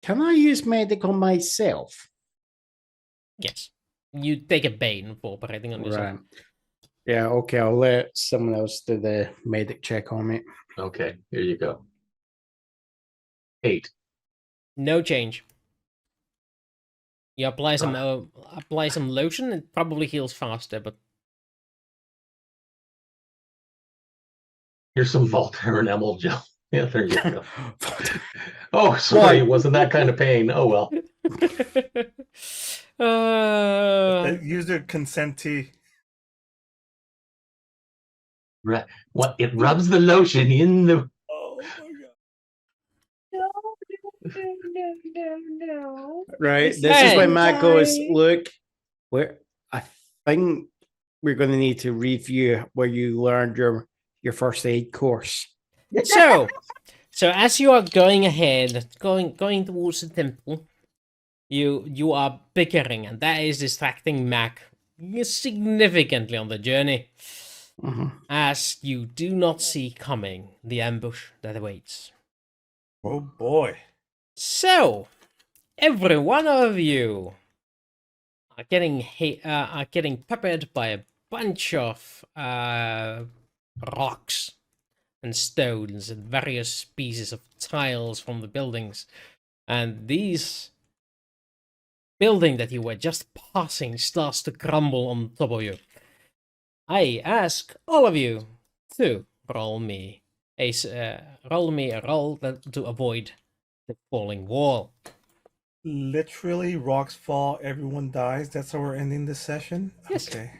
Can I use medic on myself? Yes. You take a bane for operating on yourself. Right. Yeah, okay, I'll let someone else do the medic check on me. Okay, here you go. 8. No change. You apply some lotion, it probably heals faster, but Here's some Voltaren Emel gel. Yeah, there you go. Oh, sorry, it wasn't that kind of pain. Oh well. User consentee. What? It rubs the lotion in the. Oh my god. No. Right, This this is when Hey. Matt goes, Die. look, I think we're going to need to review where you learned your first aid course. so as you are going ahead, going towards the temple, you are bickering, and that is distracting Mac significantly on the journey, as you do not see coming the ambush that awaits. Oh boy. So, every one of you are getting peppered by a bunch of rocks and stones and various pieces of tiles from the buildings, and these building that you were just passing starts to crumble on top of you. I ask all of you to roll me a roll to avoid the falling wall. Literally, rocks fall, everyone dies. That's how we're ending this session? Yes. Okay.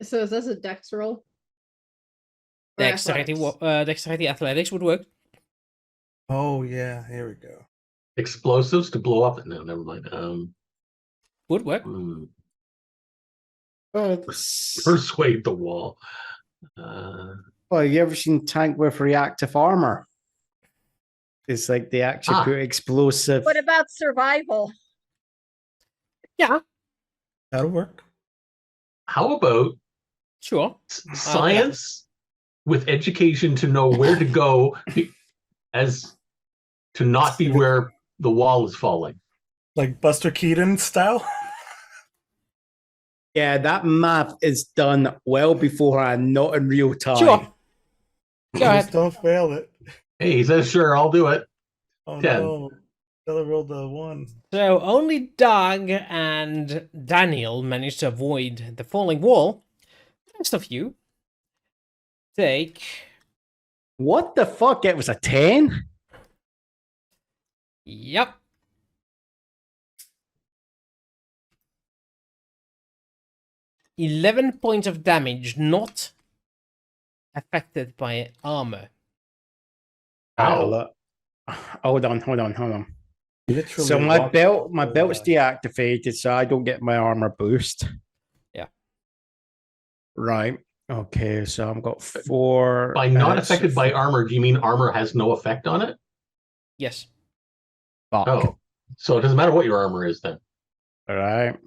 So is this a dex roll? Or Dexterity, athletics? dexterity athletics would work. Oh yeah, here we go. Explosives to blow up. No, never mind. Would work. Persuade the wall. Oh, you ever seen tank with reactive armor? It's like they actually put explosive. What about survival? Yeah, That'll work. How about sure. science with education to know where to go as to not be where the wall is falling? Like Buster Keaton style? Yeah, that math is done well beforehand, not in real time. Sure. Go Just ahead. don't fail it. Hey, he says, sure, I'll do it. Oh 10. no. Stella rolled the 1. So only Doug and Daniel managed to avoid the falling wall. The rest of you take... What the fuck? It was a 10? Yep. $11 points of damage, not affected by armor. Ow. Hold on. Literally. So my rocks belt's fall. deactivated, so I don't get my armor boost. Yeah. Right. Okay, so I've got 4. By not minutes. affected by armor, do you mean armor has no effect on it? Yes. Fuck. Oh, so it doesn't matter what your armor is then. All right.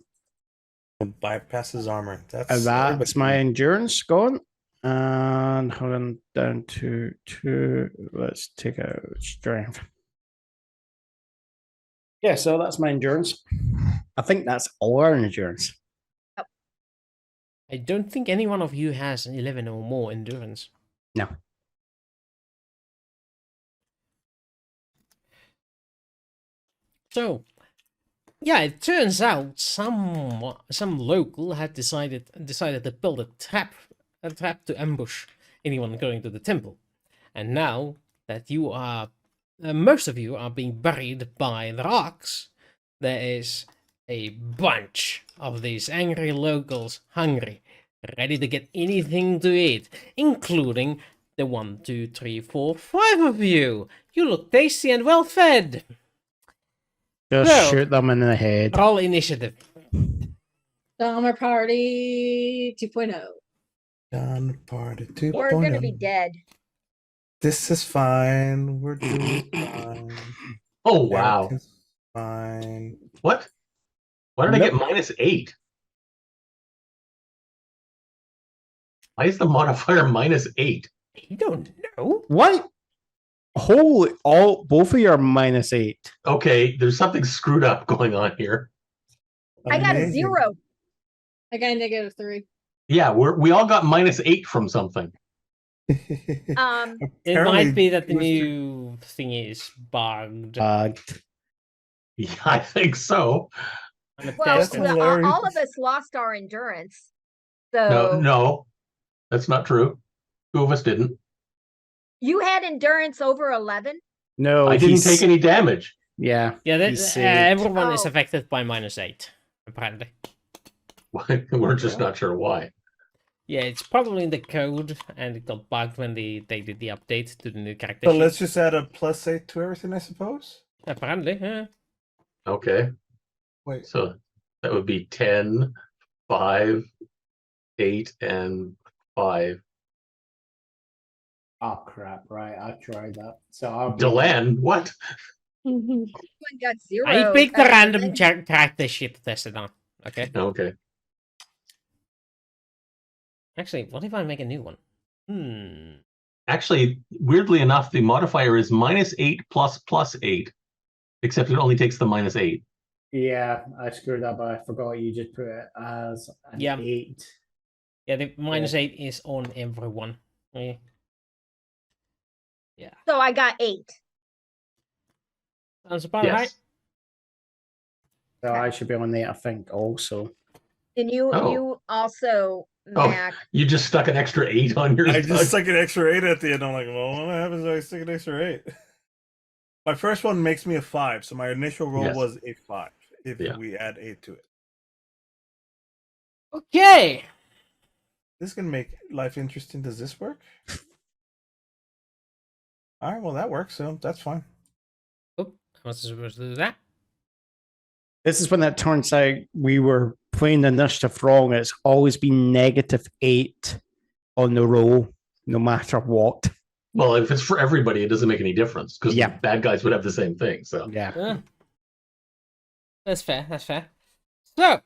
Bypasses armor. And that's my endurance gone. And hold on, down to 2. Let's take out strength. Yeah, so that's my endurance. I think that's all our endurance. I don't think any one of you has 11 or more endurance. No. So, yeah, it turns out some local had decided to build a trap to ambush anyone going to the temple. And now that you are, most of you are being buried by the rocks, there is a bunch of these angry locals hungry, ready to get anything to eat, including the 1, 2, 3, 4, 5 of you. You look tasty and well fed. Just So- shoot them in the head. Roll initiative. Summer Party 2.0. Done party 2.0. We're gonna be dead. This is fine. We're doing fine. Oh wow! Everything's fine. What? Why did I get Nope. -8? Why is the modifier -8? You don't know. What? Holy, both of you are -8. Okay, there's something screwed up going on here. I got a Amazing. 0. I got -3. Yeah, we all got -8 from something. It Apparently, might be that the Wooster- new thing is bugged. Yeah, I think so. I'm a Well, tester. That's all hilarious. of us lost our endurance. No, So no, that's not true. 2 of us didn't. you had endurance over 11? No, I didn't take any damage. Yeah. Yeah, he saved. everyone is Oh. affected by -8, apparently. We're just not sure why. Yeah, it's probably in the code, and it got bugged when they did the update to the new character So sheet. let's just add a +8 to everything, I suppose. Apparently, yeah. Okay, Wait, so that would be 10, 5, 8, and 5. Oh crap! Right, I tried that. So I'll be Delan, what? Everyone got 0. I picked the random then- character sheet to test it on. Okay. Okay. Actually, what if I make a new one? Actually, weirdly enough, the modifier is -8 plus 8, except it only takes the -8. Yeah, I screwed up. I forgot you just put it as an Yeah. 8. Yeah, the -8 is on everyone. Yeah. So I got 8. Sounds about Yes. right. So I should be on there, I think, also. And you Oh. you also, Oh. Mac. You just stuck an extra 8 on yours. I Doug? just stuck an extra 8 at the end. I'm like, well, what happens if I stick an extra 8? My first one makes me a 5, so my initial roll Yes. was a 5. If Yeah. we add 8 to it, Okay. this can make life interesting. Does this work? All right, well that works. So that's fine. Oh, I was supposed to do that. This is when it turns out we were playing the initiative wrong. It's always been -8 on the roll, no matter what. Well, if it's for everybody, it doesn't make any difference because Yeah. the bad guys would have the same thing. So Yeah. Yeah. That's fair. That's fair. So,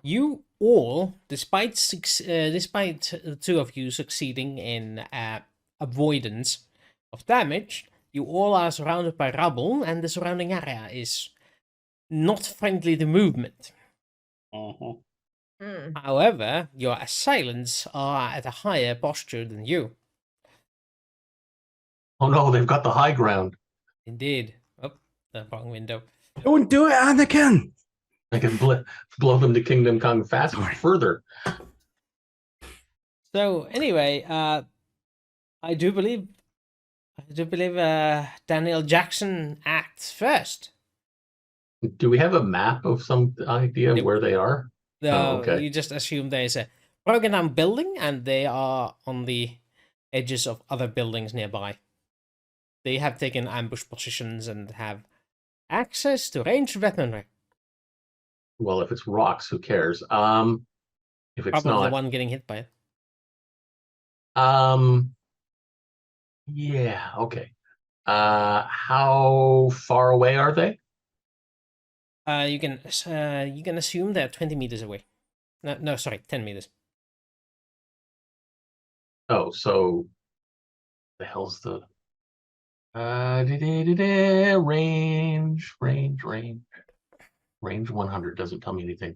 you all, despite the 2 of you succeeding in avoidance of damage, you all are surrounded by rubble, and the surrounding area is not friendly to movement. Mm. However, your assailants are at a higher posture than you. oh no, they've got the high ground. Indeed. Oh, the wrong window. Don't do it, Anakin! I can blow them to Kingdom Come further. So anyway, I do believe Daniel Jackson acts first. Do we have a map of some idea Nope. where they are? No, okay. you just assume there's a broken down building and they are on the edges of other buildings nearby. They have taken ambush positions and have access to ranged weaponry. Well, if it's rocks, who cares? If it's Probably the not, one getting hit by it. yeah, okay. How far away are they? You can assume they're 20 meters away. No, sorry, 10 meters. Oh, so the hell's the range 100 doesn't tell me anything.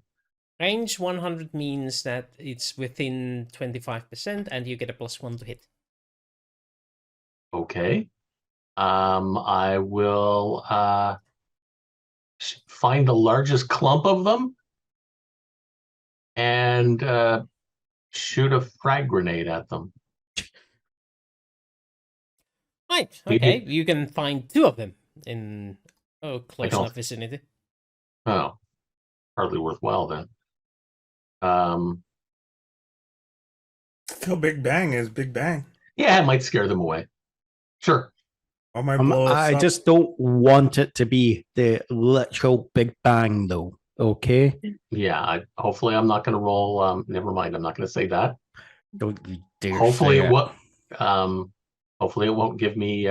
Range 100 means that it's within 25% and you get a +1 to hit. Okay. I will find the largest clump of them and shoot a frag grenade at them. Right, Maybe- okay. You can find 2 of them in close don't- enough vicinity. Oh, hardly worthwhile then. Still, Big Bang is Big Bang. Yeah, it might scare them away. Sure. Or might blow us I up. just don't want it to be the literal Big Bang, though. Okay, Yeah, hopefully I'm not going to roll. Never mind, I'm not going to say that. don't you dare Hopefully say it won't. Hopefully it won't give me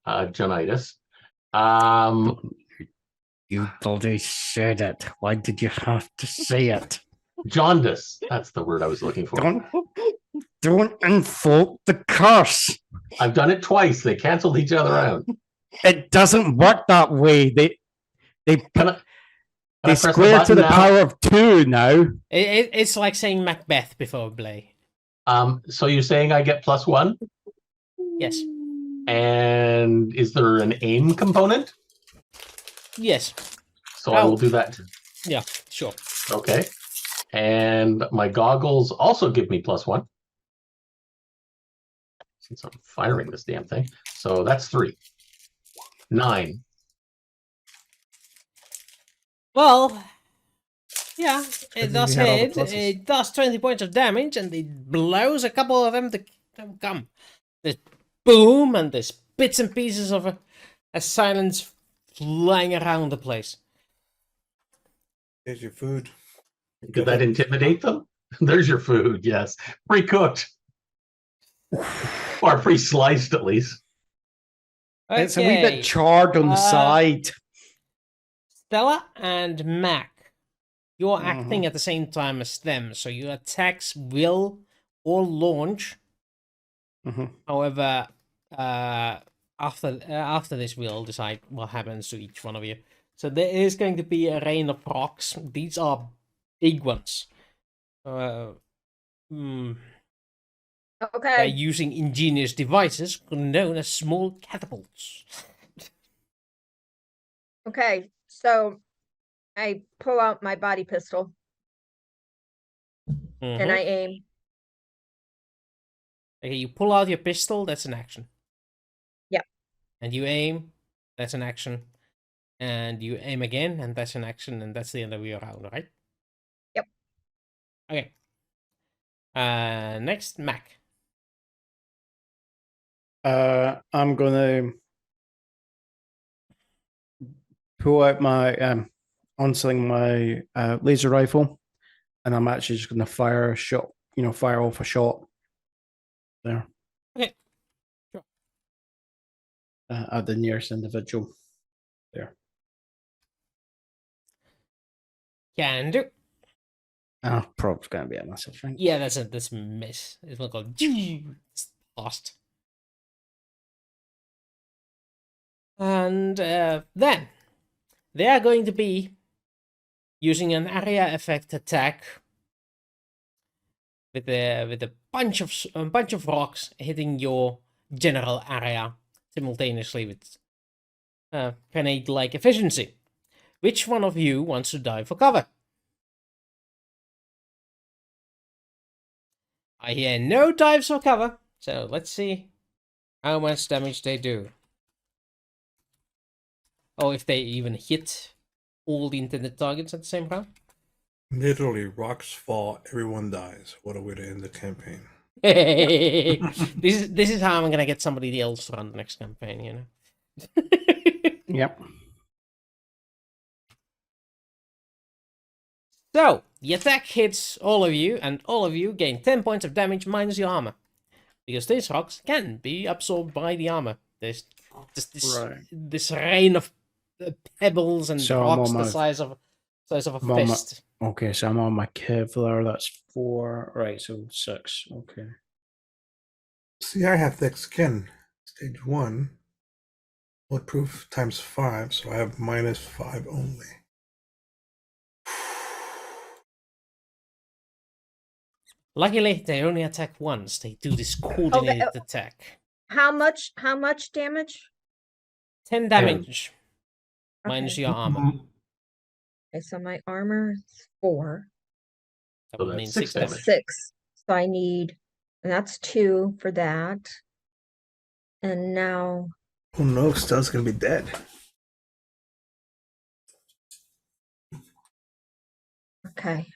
Janitis. You bloody said it. Why did you have to say it? Jaundice. That's the word I was looking for. Don't invoke the curse. I've done it twice. They canceled each other out. It doesn't work that way. They Can I they press the square to button the now? power of 2 now. It's like saying Macbeth before Blay. So you're saying I get +1? Yes. And is there an aim component? Yes. So I will do that. Yeah, sure. Okay. And my goggles also give me +1. Since I'm firing this damn thing. So that's 3. 9. Well, yeah, it Because does we had all the hit. pluses. It does 20 points of damage, and it blows a couple of them to come. There's boom, and there's bits and pieces of a silence flying around the place. Here's your food. Did that intimidate them? There's your food, yes. Pre-cooked. Or pre-sliced at least. It's a wee Okay, bit charred on the side. Stella and Mac, you're Mhm. acting at the same time as them, so your attacks will all launch. Mhm. However, after this, we'll decide what happens to each one of you. So there is going to be a rain of rocks. These are big ones. They're Okay. using ingenious devices known as small catapults. Okay. So I pull out my body pistol and I aim. Okay, you pull out your pistol. That's an action. Yep. And you aim. That's an action. And you aim again, and that's an action, and that's the end of your round, right? Yep. Okay. Next, Mac. I'm gonna pull out my unsling my laser rifle, and I'm actually just gonna fire a shot. Fire off a shot there. Okay. Sure. At the nearest individual. There. Can do. Probably gonna be a massive thing. Yeah, that's a miss. It's not called it's lost. And then they are going to be using an area effect attack with a bunch of rocks hitting your general area simultaneously with grenade-like efficiency. Which one of you wants to dive for cover? I hear no dives for cover, so let's see how much damage they do. Oh, if they even hit all the intended targets at the same time. Literally, rocks fall, everyone dies. What a way to end the campaign. This is how I'm gonna get somebody else to run the next campaign, you know. Yep. So the attack hits all of you, and all of you gain 10 points of damage minus your armor, because these rocks can be absorbed by the armor. There's just this rain of pebbles and So I'm rocks on the my- size of a I'm on my- fist. Okay, so I'm on my Kevlar. That's 4. Right, so 6. Okay. See, I have thick skin. Stage 1. Bulletproof times 5, so I have -5 only. Luckily, they only attack once. They do this coordinated attack. How much damage? 10 damage. Minus your armor. Okay, so my armor is 4. That So would that's mean 6 6 damage. damage. 6. So I need, and that's 2 for that. And now, Oh no, Stella's gonna be dead. okay.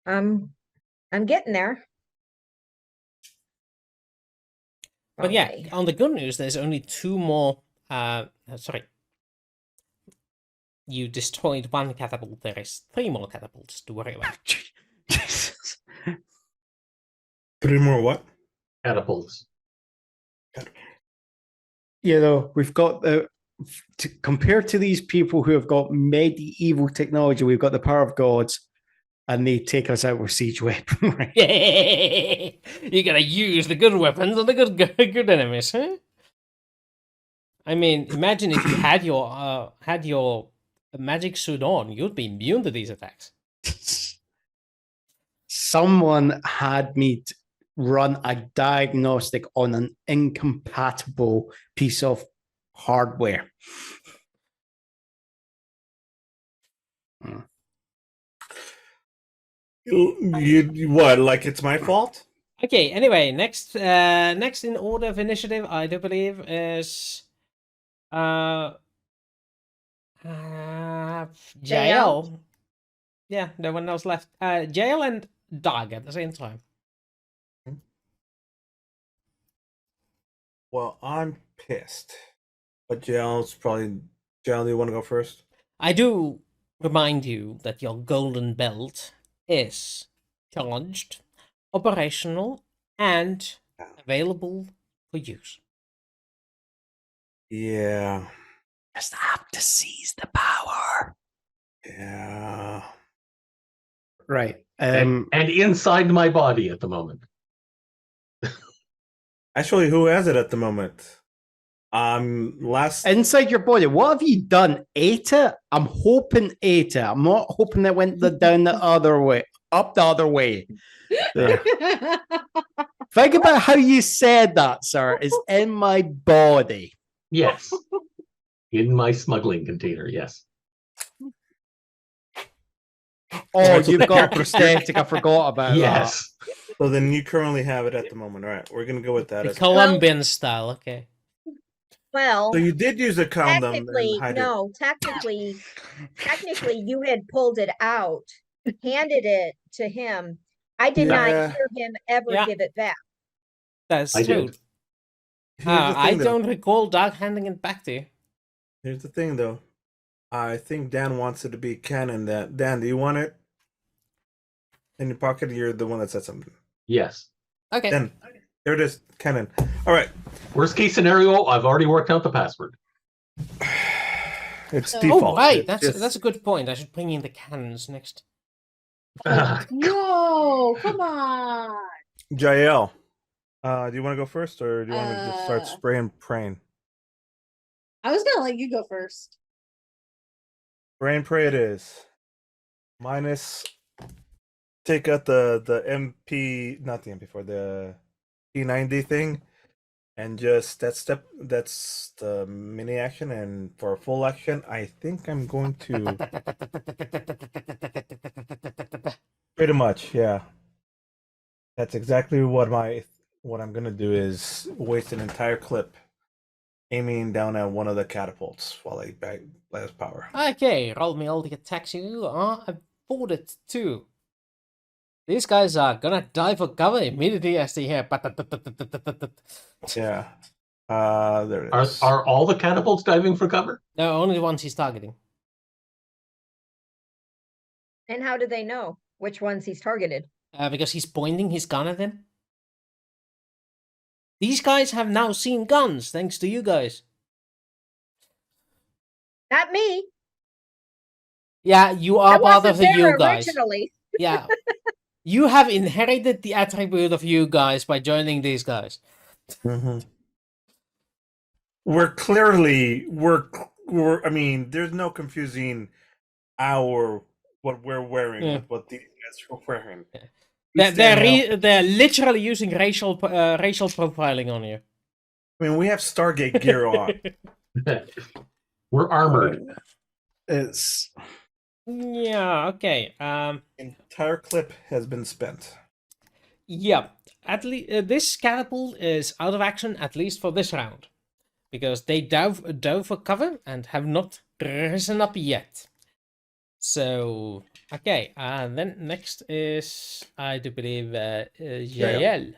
I'm getting there. But yeah, Okay. on the good news, there's only 2 more. Sorry. You destroyed 1 catapult. There is 3 more catapults to worry about. Jesus. 3 more what? Catapults. You know, we've got compared to these people who have got medieval technology, we've got the power of gods, and they take us out with siege weaponry. You gotta use the good weapons on the good enemies, huh? I mean, imagine if you had your magic suit on, you'd be immune to these attacks. Someone had me run a diagnostic on an incompatible piece of hardware. You what? Like it's my fault? Okay. Anyway, next in order of initiative, I do believe is Jaelle. Yeah, no one else left. Jaelle and Doug at the same time. Well, I'm pissed. But Jaelle's probably. Jaelle, do you want to go first? I do remind you that your golden belt is charged, operational, and available for use. Yeah. Just have to seize the power. Yeah. Right. And inside my body at the moment. Actually, who has it at the moment? Last. Inside your body. What have you done? Ate it? I'm hoping ate it. I'm not hoping it went down the other way, up the other way. There. Think about how you said that, sir. It's in my body. Yes. In my smuggling container, yes. Oh, you've got a prosthetic. I forgot about Yes. So then you currently have it at the moment. All right, we're gonna go with that. The As Colombian style, okay. Well, so you did use a condom. technically, and hide it. no, technically you had pulled it out, handed it to him. I did not Yeah. hear him ever Yeah. give it back. That's I true. did. Here's the I thing, though. don't recall Doug handing it back to you. Here's the thing, though. I think Dan wants it to be canon. That Dan, do you want it in your pocket? You're the one that said something. Yes. Okay. Then there it is, canon. All right. Worst case scenario, I've already worked out the password. It's Oh, default. Oh, right. It's That's just- that's a good point. I should bring in the cannons next. No, come on. Jaelle. Do you want to go first, or do you want to just start Uh, spraying praying? I was gonna let you go first. Spray and pray it is. Minus. Take out the MP, not the MP4, the P90 thing, and just that's the mini action. And for a full action, I think I'm going to pretty much, yeah. That's exactly what I'm gonna do is waste an entire clip aiming down at one of the catapults while I blast power. Okay, roll me all the attacks you are afforded to. These guys are gonna dive for cover immediately as they hear. Yeah. There it Are is. are all the catapults diving for cover? No, only the ones he's targeting. And how do they know which ones he's targeted? Because he's pointing his gun at them. These guys have now seen guns, thanks to you guys. Not me. Yeah, you I are part wasn't of the there you guys. originally. Yeah. You have inherited the attribute of you guys by joining these guys. We're clearly we're I mean, there's no confusing what we're wearing Yeah. with what these guys are wearing. Yeah. We stand out. They're literally using racial profiling on you. I mean, we have Stargate gear on. We're armored. It's Yeah. Okay. entire clip has been spent. Yeah. At least this catapult is out of action at least for this round, because they dove for cover and have not risen up yet. So okay. Then next is, I do believe, Jaelle.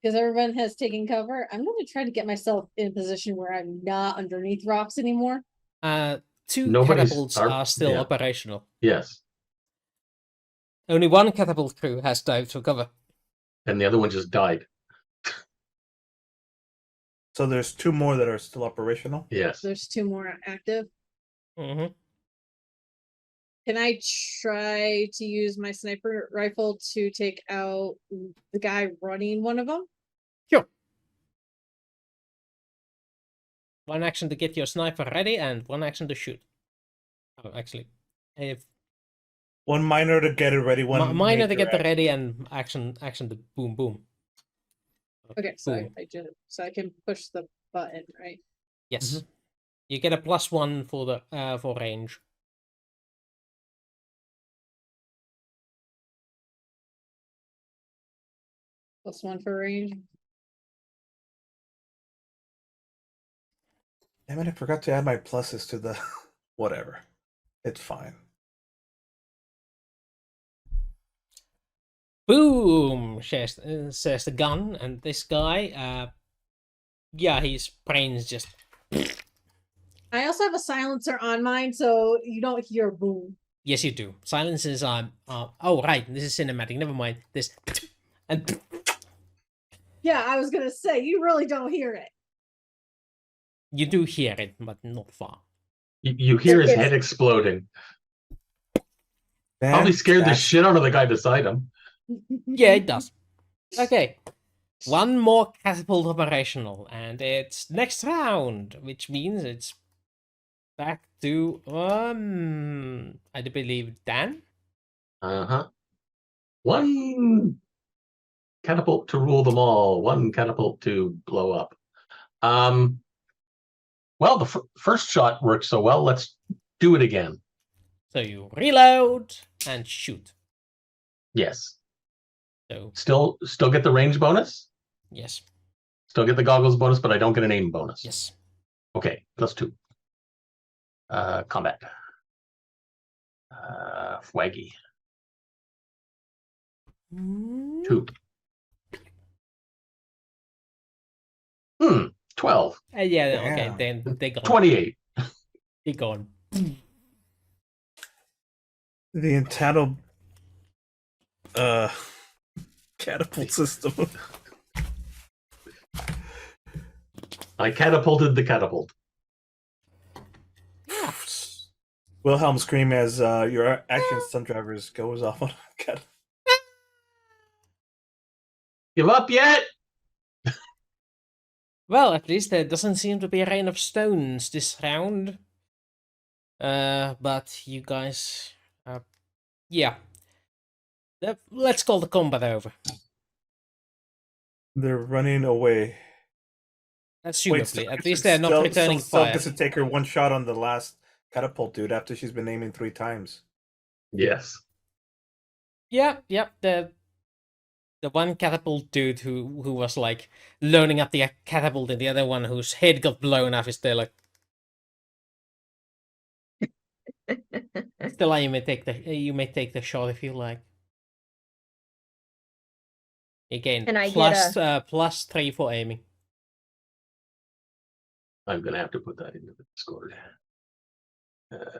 Because everyone has taken cover, I'm going to try to get myself in a position where I'm not underneath rocks anymore. Two Nobody's catapults are still yeah. operational. Yes. Only one catapult crew has dived for cover. And the other one just died. So there's 2 more that are still operational. Yes. There's 2 more active. Mm-hmm. Can I try to use my sniper rifle to take out the guy running one of them? Sure. One action to get your sniper ready, and one action to shoot. Oh, actually, if 1 minor to get it ready, 1 minor to major get the action. ready, and action to boom boom. Okay, so Boom. I did it. So I can push the button, right? Yes, you get a +1 for the for range. +1 for range. Damn it, I forgot to add my pluses to the whatever. It's fine. Boom! Says the gun, and this guy, yeah, his brain's just. I also have a silencer on mine, so you don't hear boom. Yes, you do. Silences are. Oh, right. This is cinematic. Never mind. This and. Yeah, I was gonna say you really don't hear it. You do hear it, but not far. You hear his It's- head exploding. Probably scared the shit out of the guy beside him. Yeah, it does. Okay. One more catapult operational, and it's next round, which means it's back to I do believe Dan. Uh-huh. One catapult to rule them all. One catapult to blow up. Well, the first shot worked so well. Let's do it again. So you reload and shoot. Yes. So Still get the range bonus. yes, Still get the goggles bonus, but I don't get an aim bonus. yes. Okay, +2. Combat. Swaggy. 2. 12. Yeah. Okay. Damn. Then they gone. 28. They gone. The entitled catapult system. I catapulted the catapult. Wilhelm scream as your action stunt drivers goes off on a catapult. Give up yet? Well, at least there doesn't seem to be a rain of stones this round. But you guys, yeah. Let's call the combat over. They're running away. Assumably, at least they're not returning Stella fire. gets to take her 1 shot on the last catapult dude after she's been aiming 3 times. Yes. Yeah. The one catapult dude who was like loading up the catapult, and the other one whose head got blown off is still like. Stella, you may take the shot if you like. Again, And I plus, get +3 for aiming. I'm going to have to put that into the Discord.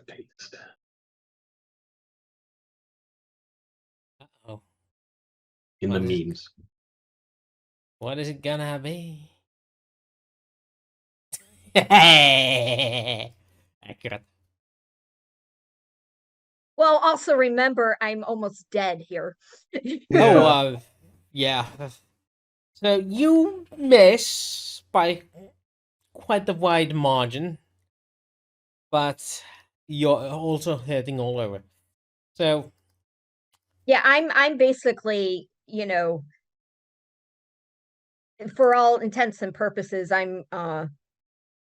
Paste. Uh-oh. In the What is it? memes. What is it gonna be? Accurate. Well, also remember, I'm almost dead here. Oh, Yeah. So you miss by quite a wide margin, but you're also hurting all over. So Yeah, I'm basically, for all intents and purposes,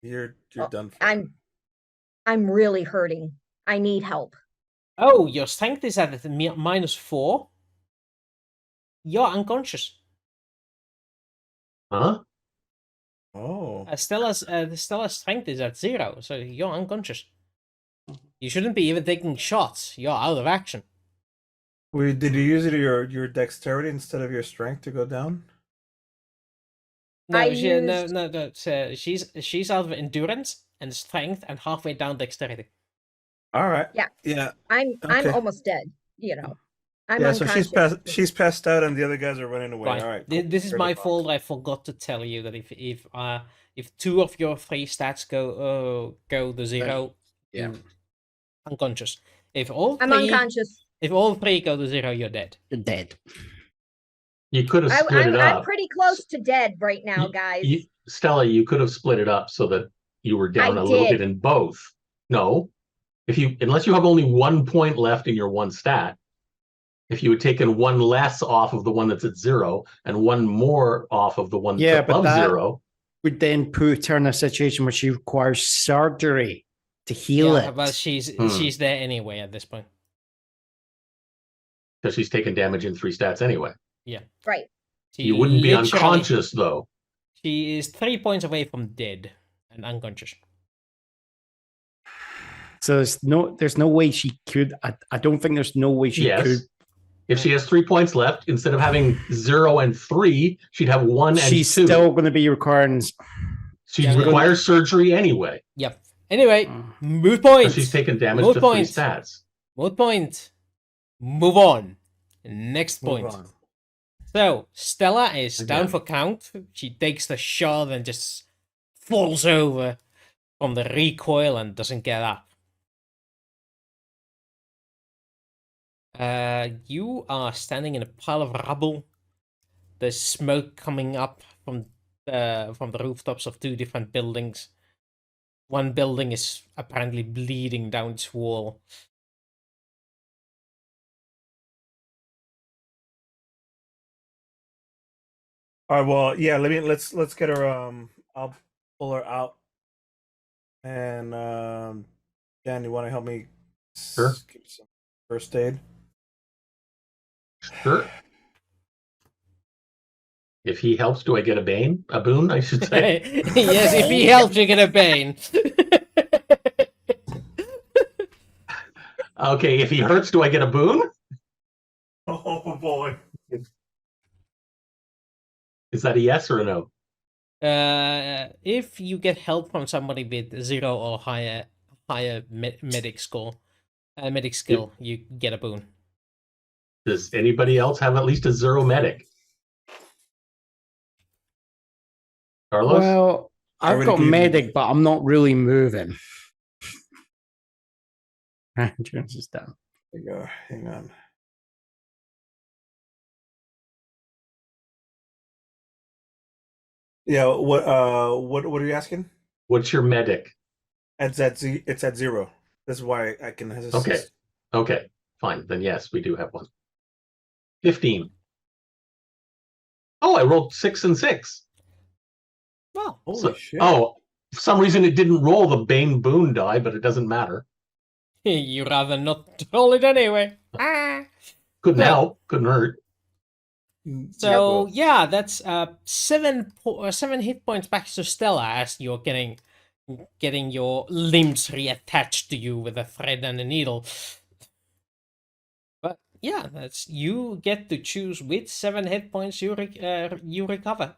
You're oh, done for. I'm really hurting. I need help. oh, your strength is at -4. You're unconscious. Huh? Oh. Stella's strength is at 0, so you're unconscious. You shouldn't be even taking shots. You're out of action. Did you use your dexterity instead of your strength to go down? No, I no, used- no, no. She's out of endurance and strength and halfway down dexterity. All right. Yeah. Yeah. I'm Okay. almost dead, I'm Yeah. So unconscious. she's passed out, and the other guys are running away. Fine. All right. Cool. This is Fair my enough. fault. I forgot to tell you that if 2 of your 3 stats go to 0, Yeah. you're unconscious. If all I'm 3 unconscious. if all 3 go to 0, you're dead. You're dead. You could have split it I'm up. pretty close to dead right now, guys. Stella, you could have split it up so that you were down I a little did. bit in both. No, unless you have only 1 point left in your one stat, if you had taken 1 less off of the one that's at 0 and 1 more off of the one that's Yeah, but above that 0, would then put her in a situation where she requires surgery to heal Yeah, it. but she's there anyway at this point. because she's taken damage in 3 stats anyway. Right. You wouldn't be Literally- unconscious though. She is 3 points away from dead and unconscious. So there's no way she could. I don't think there's no way she Yes. could. If she has 3 points left, instead of having 0 and 3, she'd have 1 She's and 2. still going to be requiring. She Yeah, requires surgery anyway. Yep. Anyway, Mm. moot So point. she's taken damage Moot to point. 3 stats. Moot point. Move on. Next Move point. on. So Stella is down Again. for count. She takes the shot and just falls over from the recoil and doesn't get up. You are standing in a pile of rubble. There's smoke coming up from the rooftops of 2 different buildings. One building is apparently bleeding down its wall. All right. Well, yeah. Let's get her. I'll pull her out. And Dan, you want to help me? Sure. Give some first aid. Sure. If he helps, do I get a boon, I should say. Yes, if he helps, you get a bane. Okay, if he hurts, do I get a boon? Oh boy. Is that a yes or a no? If you get help from somebody with 0 or higher medic skill, you get a boon. Does anybody else have at least a 0 medic? Carlos? Well, I I've already got gave you- medic, but I'm not really moving. Endurance is down. There you go. Hang on. Yeah. What are you asking? What's your medic? It's at 0. That's why I can assist. Okay. Okay, fine. Then yes, we do have one. 15. Oh, I rolled 6 and 6. Well, Holy shit. Oh, for some reason it didn't roll the Bane boon die, but it doesn't matter. you rather not roll it anyway. Couldn't Well- help, couldn't hurt. So yeah, that's 7 hit points back to Stella as you're getting your limbs reattached to you with a thread and a needle. But yeah, that's you get to choose which 7 hit points you recover.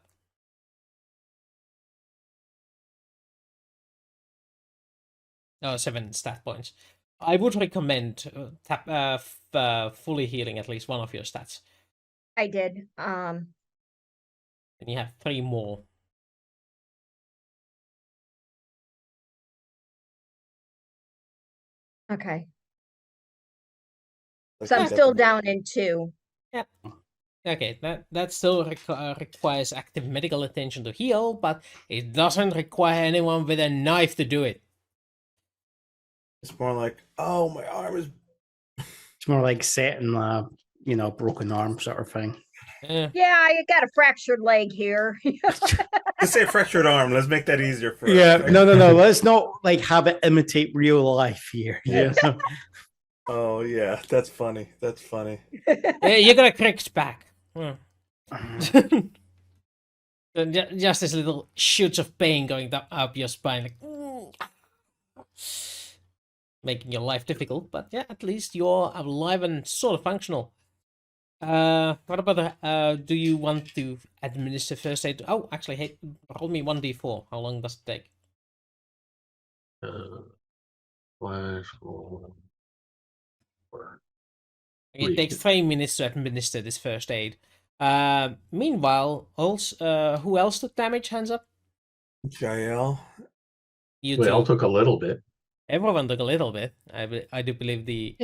Oh, 7 stat points. I would recommend fully healing at least one of your stats. I did. And you have 3 more. Okay. Like So I'm that. still down in 2. Okay, that still requires active medical attention to heal, but it doesn't require anyone with a knife to do it. It's more like, oh, my arm is. It's more like setting a broken arm sort of thing. Yeah. Yeah, I got a fractured leg here. Just say fractured arm. Let's make that easier for Yeah, us. no. Let's not like have it imitate real life here. Yeah. Oh yeah, that's funny. That's funny. Yeah, you got a crick's back. Hmm. Just this little shoots of pain going up your spine, like making your life difficult. But yeah, at least you're alive and sort of functional. What about do you want to administer first aid? Oh, actually, hey, roll me 1d4. How long does it take? Flash roll. It takes 3 minutes to administer this first aid. Meanwhile, also, who else took damage? Hands up. Jaelle. You We all two. took a little bit. Everyone took a little bit. I do believe the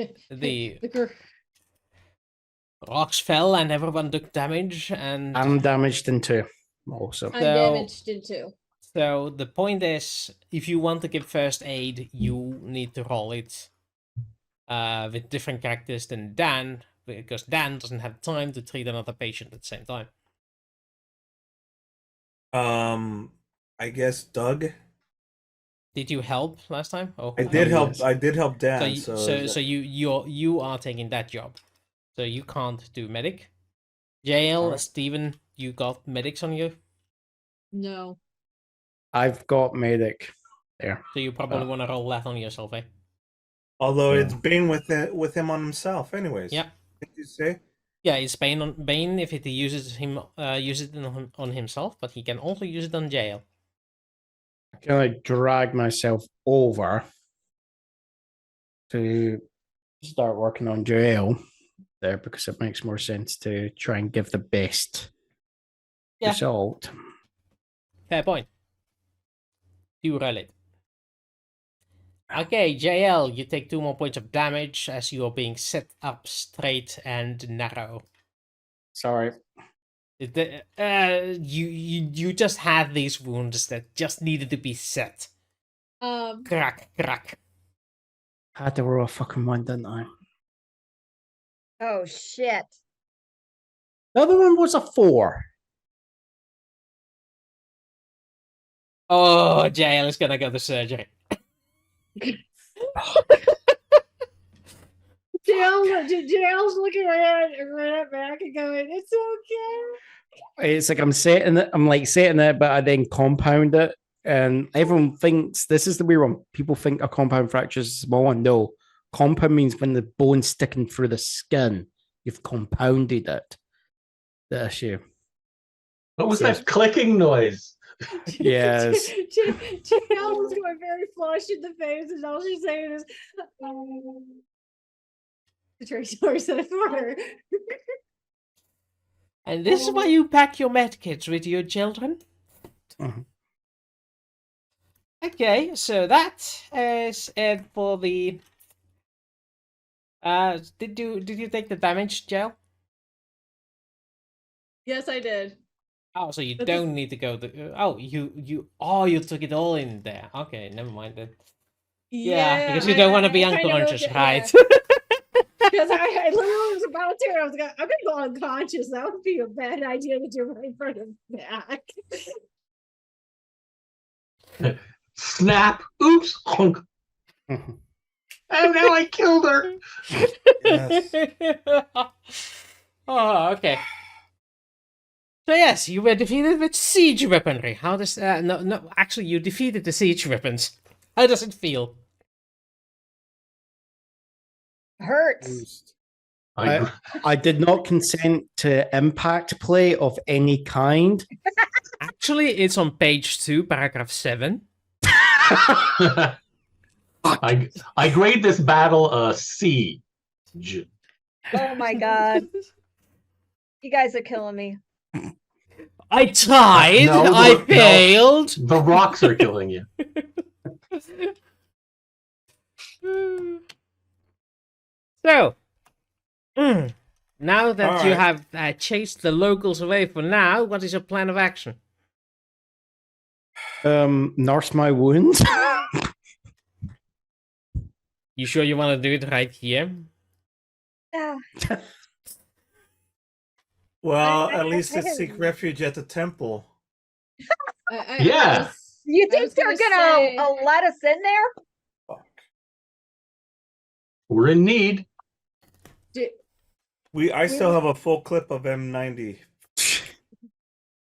rocks fell and everyone took damage. And I'm damaged in 2 also. I'm So- damaged in 2. so the point is, if you want to give first aid, you need to roll it with different characters than Dan, because Dan doesn't have time to treat another patient at the same time. I guess Doug. Did you help last time? Oh, I did help. yes. I did help Dan. So you are taking that job, so you can't do medic. Jaelle, Alright. Steven, you got medics on you, No. I've got medic there. so you probably want to roll that on yourself, eh? Although Yeah. it's Bane with him on himself, anyways. Yeah. Did you say? Yeah, it's Bane if it uses it on himself, but he can also use it on Jaelle. I can like drag myself over to start working on Jaelle there because it makes more sense to try and give the best Yeah. result. Fair point. You roll it. Okay, Jaelle, you take 2 more points of damage as you are being set up straight and narrow. Sorry. You just had these wounds that just needed to be set. Crack, crack. I had to roll a fucking 1, didn't I? Oh shit. The other one was a 4. Oh, Jaelle is gonna go to surgery. Jaelle's looking right at back and going, "It's okay." It's like I'm setting it, but I then compound it. And everyone thinks this is the weird one. People think a compound fracture is a small one. No, compound means when the bone's sticking through the skin, you've compounded it. The issue. What was Yes. that clicking noise? Yes. Jaelle was going very flushed in the face, and all she's saying is, the Tracy said it for her. And this is why you pack your medkits with your children. Mhm. Okay, so that is it for the. Did you take the damage, Jaelle? Yes, I did. Oh, so you But don't need to go to. You took it all in there. Okay, never mind then. Yeah, because you don't want to be unconscious, right? Because I literally was about to. I was going, I'm gonna go unconscious. That would be a bad idea to do right in front of back. Snap! Oops! Honk. Mhm. And now I killed her. Yes. Oh, okay. So yes, you were defeated with siege weaponry. How does no, actually you defeated the siege weapons. How does it feel? Hurts. I did not consent to impact play of any kind. Actually, it's on page 2, paragraph 7. I grade this battle a C. Oh my god. You guys are killing me. I tried. No, I no. failed. The rocks are killing you. So, Now that All you right. have chased the locals away for now, what is your plan of action? Nurse my wounds. You sure you want to do it right here? Yeah. Well, I- at least I it's have- seek refuge at the temple. Yeah. You I think was they're gonna gonna say- let us in there? Fuck. We're in need. I still have a full clip of M90.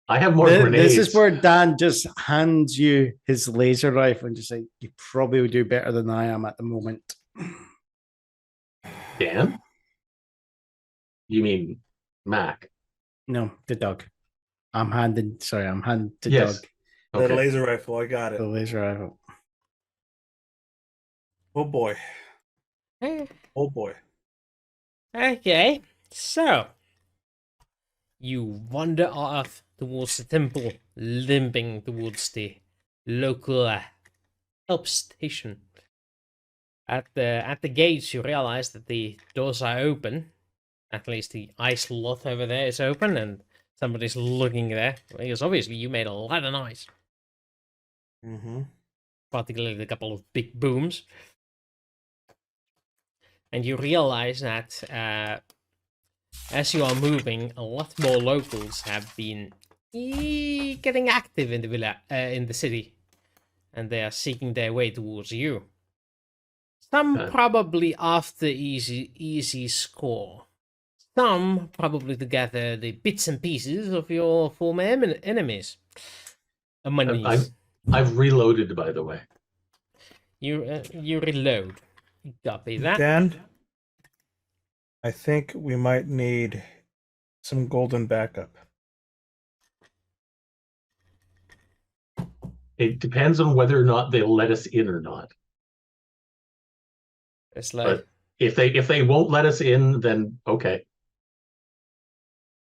I have more This grenades. is where Dan just hands you his laser rifle and just like, you probably would do better than I am at the moment. Dan? You mean Mac? No, to Doug. I'm handing to Yes. Doug The Okay. laser rifle, I got the it. laser rifle. Oh boy. Eh, Oh boy. Okay, so you wander off towards the temple, limping towards the local help station. At the gates, you realize that the doors are open. At least the ice lot over there is open, and somebody's looking there. Because obviously you made a lot of noise, Mm-hmm. particularly a couple of big booms. And you realize that as you are moving, a lot more locals have been getting active in the in the city, and they are seeking their way towards you. Some Okay. probably after easy score. Some probably to gather the bits and pieces of your former enemies. Enemies. I've reloaded, by the way. You reload. Copy that. Dan, I think we might need some golden backup. It depends on whether or not they'll let us in or not. It's like, But if they won't let us in, then okay.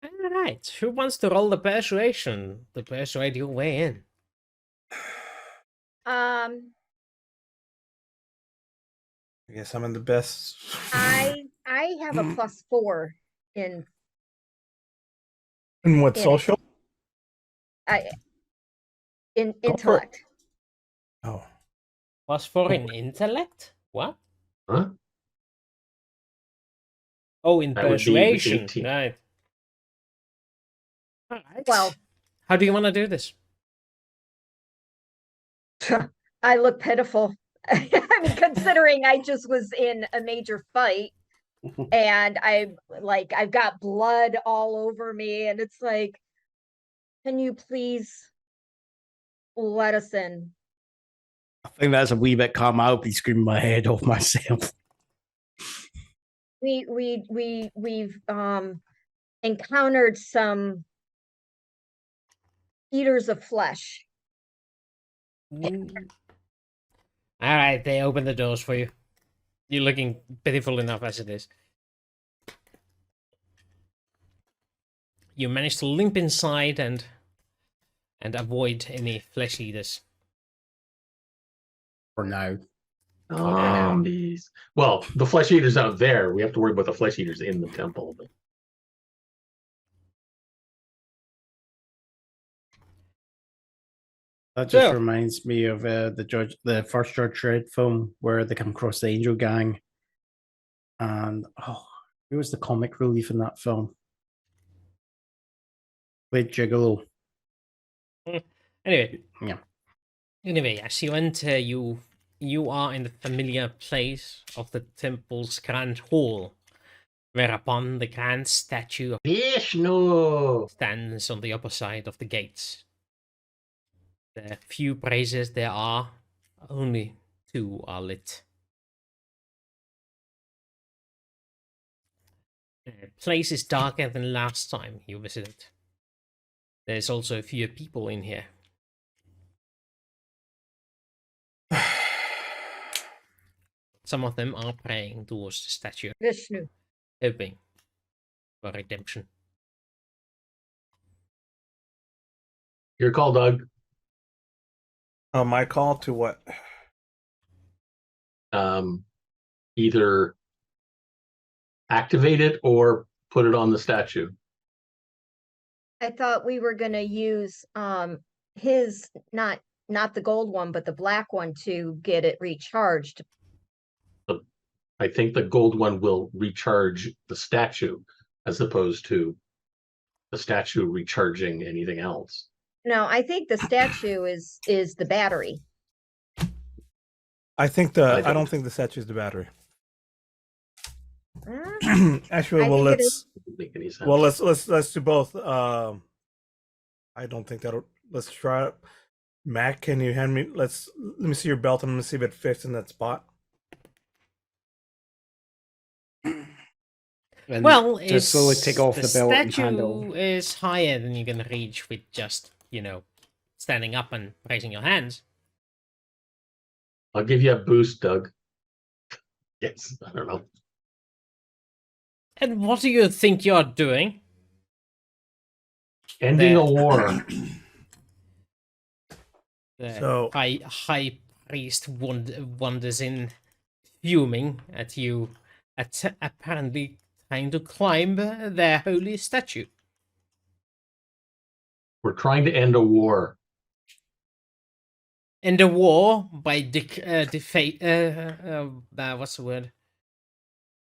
all right. Who wants to roll the persuasion to persuade your way in? I guess I'm in the best. I have a +4 in And what in it. social? In Go for it. intellect. Oh, +4 in intellect? What? Huh? Oh, in That would be persuasion. 18. Right. All right. Well, How do you want to do this? I look pitiful. I mean, considering I just was in a major fight and I've got blood all over me, and it's like, can you please let us in? I think that's a wee bit calm. I'll be screaming my head off myself. We've encountered some eaters of flesh. Mm. All right, they open the doors for you. You're looking pitiful enough as it is. You manage to limp inside and avoid any flesh eaters. For now. Zombies. Well, the flesh eaters out there. We have to worry about the flesh eaters in the temple. But That just So- reminds me of the first Judge Dredd film where they come across the Angel Gang, and who was the comic relief in that film? Played Gigolo. Anyway. Yeah. Anyway, as you enter, you are in the familiar place of the temple's grand hall, whereupon the grand statue of Vishnu. stands on the upper side of the gates. The few braziers there are, only 2 are lit. The place is darker than last time you visited. There's also fewer people in here. Some of them are praying towards the statue, Vishnu. hoping for redemption. Your call, Doug. my call to what? Either activate it or put it on the statue. I thought we were gonna use his not the gold one, but the black one to get it recharged. I think the gold one will recharge the statue as opposed to the statue recharging anything else. No, I think the statue is the battery. I don't think the statue is the battery. Actually, I well, think it is. Doesn't make any sense. well, let's do both. I don't think that'll. Let's try it. Mac, can you hand me? Let me see your belt and let me see if it fits in that spot. And Well, just slowly take off the belt and statue handle. is higher than you can reach with just, standing up and raising your hands. I'll give you a boost, Doug. Yes, I don't know. And what do you think you're doing? Ending There. a war. The So- high priest wanders in, fuming at you, apparently trying to climb their holy statue. We're trying to end a war. And the war by what's the word?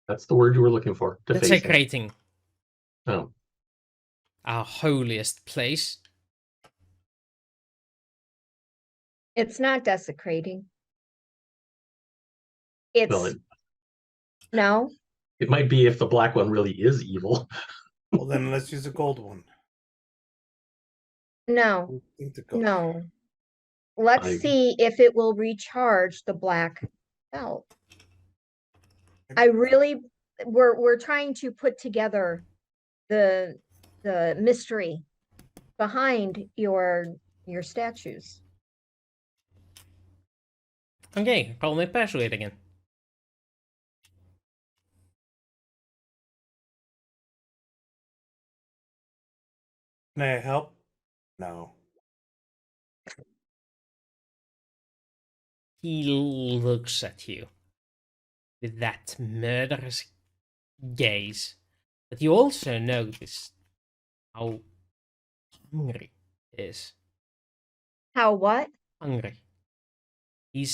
That's the word you were looking for. Defacing. Desecrating Oh, our holiest place. It's not desecrating. It's well, no. it might be if the black one really is evil. Well, then let's use the gold one. No, I think the gold. no. Let's I- see if it will recharge the black belt. We're trying to put together the mystery behind your statues. Okay, roll me persuade again. Can I help? No. He looks at you with that murderous gaze, but you also notice how hungry he is. How what? Hungry. He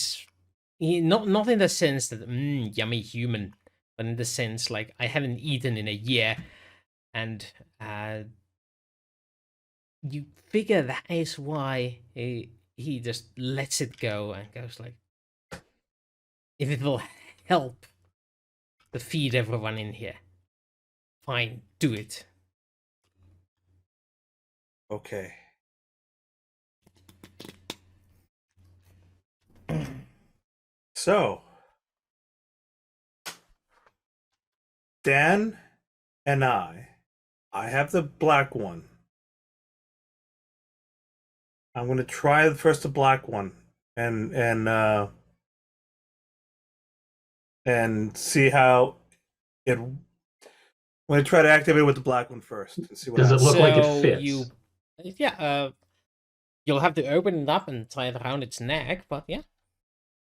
not in the sense that yummy human, but in the sense like I haven't eaten in a year, and you figure that is why he just lets it go and goes like, if it will help to feed everyone in here, fine, do it. Okay. So, Dan and I have the black one. I'm going to try first the black one and see how it. I'm going to try to activate it with the black one first and see what Does it happens. look like it fits? You'll have to open it up and tie it around its neck, but yeah.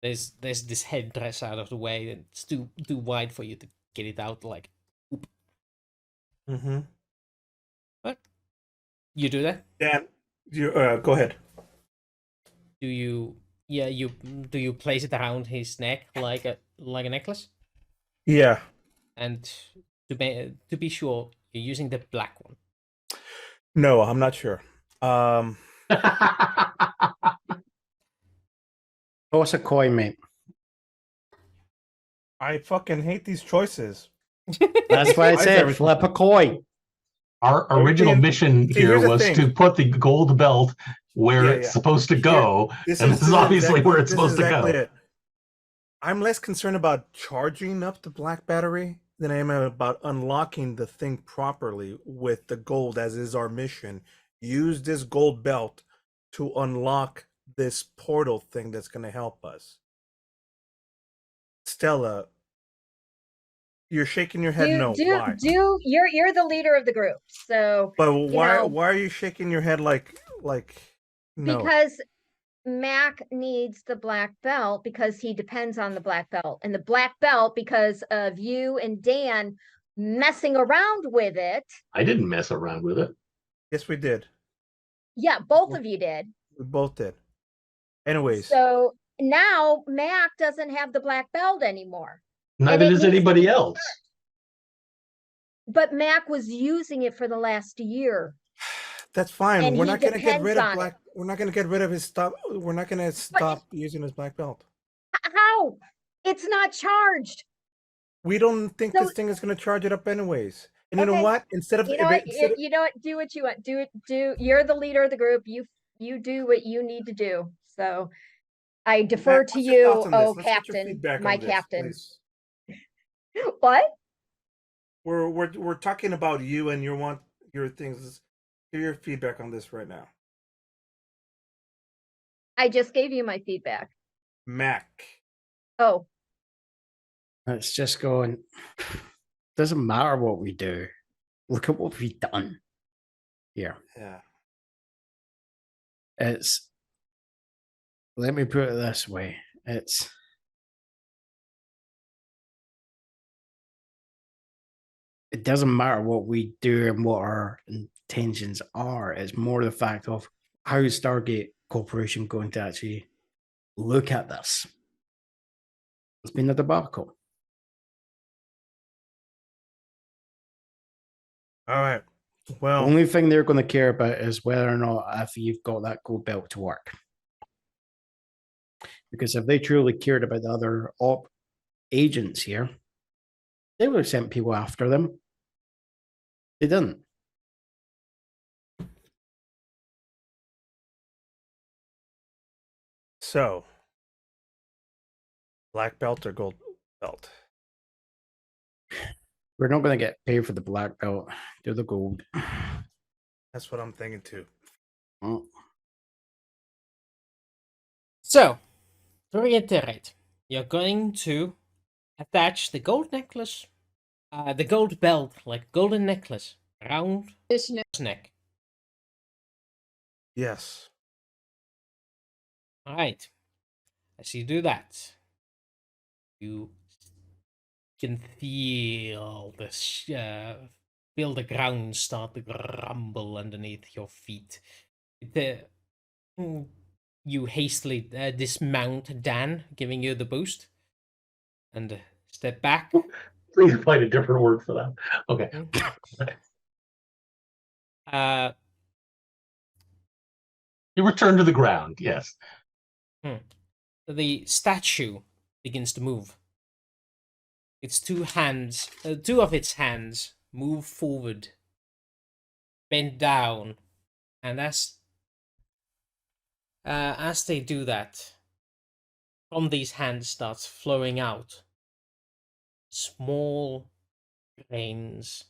There's this headdress out of the way, and it's too wide for you to get it out like. Mm-hmm. But you do that? Dan, you go ahead. Do you place it around his neck like a necklace? Yeah. And to be sure, you're using the black one. No, I'm not sure. Toss a coin, mate. I fucking hate these choices. That's why I Why is said everything- flip a coin. Our original mission see, here here's the was thing. to put the gold belt where Yeah, it's yeah. supposed to go, This and this is obviously where it's this supposed is to exactly go. it. I'm less concerned about charging up the black battery than I am about unlocking the thing properly with the gold, as is our mission. Use this gold belt to unlock this portal thing that's going to help us. Stella, you're shaking your head. No, why? You're the leader of the group, so But why? know- Why are you shaking your head like no? because Mac needs the black belt because he depends on the black belt, and the black belt because of you and Dan messing around with it. I didn't mess around with it. Yes, we did. Yeah, both of you did. We both did. Anyways, So now Mac doesn't have the black belt anymore. Neither it does needs to anybody be else. But Mac was using it for the last year. that's fine. And We're he not going to get depends rid of on it. black. We're not going to get rid of his stuff. We're not going to stop using his black belt. How? It's not charged. We don't think So- this thing is going to charge it up anyways. And you know Okay. what? Instead of You know what? You know what? Do what you want. Do it. You're the leader of the group. You do what you need to do. So I defer Matt, to what's your you, thoughts on this? oh Let's get your captain, feedback my on this, captain. please. What? We're talking about you and your things. Hear your feedback on this right now. I just gave you my feedback. Mac. Oh, It's just going. Doesn't matter what we do. Look at what we've done here. Yeah. It's. Let me put it this way. It's. It doesn't matter what we do and what our intentions are. It's more the fact of how is Stargate Corporation going to actually look at this. It's been a debacle. All right. The Well, only thing they're going to care about is whether or not if you've got that gold belt to work. Because if they truly cared about the other op agents here, they would have sent people after them. They didn't. so black belt or gold belt? We're not going to get paid for the black belt. Do the gold. That's what I'm thinking too. Oh. So, to reiterate, you're going to attach the gold necklace, the gold belt, like golden necklace, around This his neck. Yes. Alright. As you do that, you can feel feel the ground start to rumble underneath your feet. You hastily dismount Dan, giving you the boost, and step back. Please find a different word for that. Okay. You return to the ground. Yes. The statue begins to move. Its two of its hands move forward, bend down, and as they do that, from these hands starts flowing out small grains.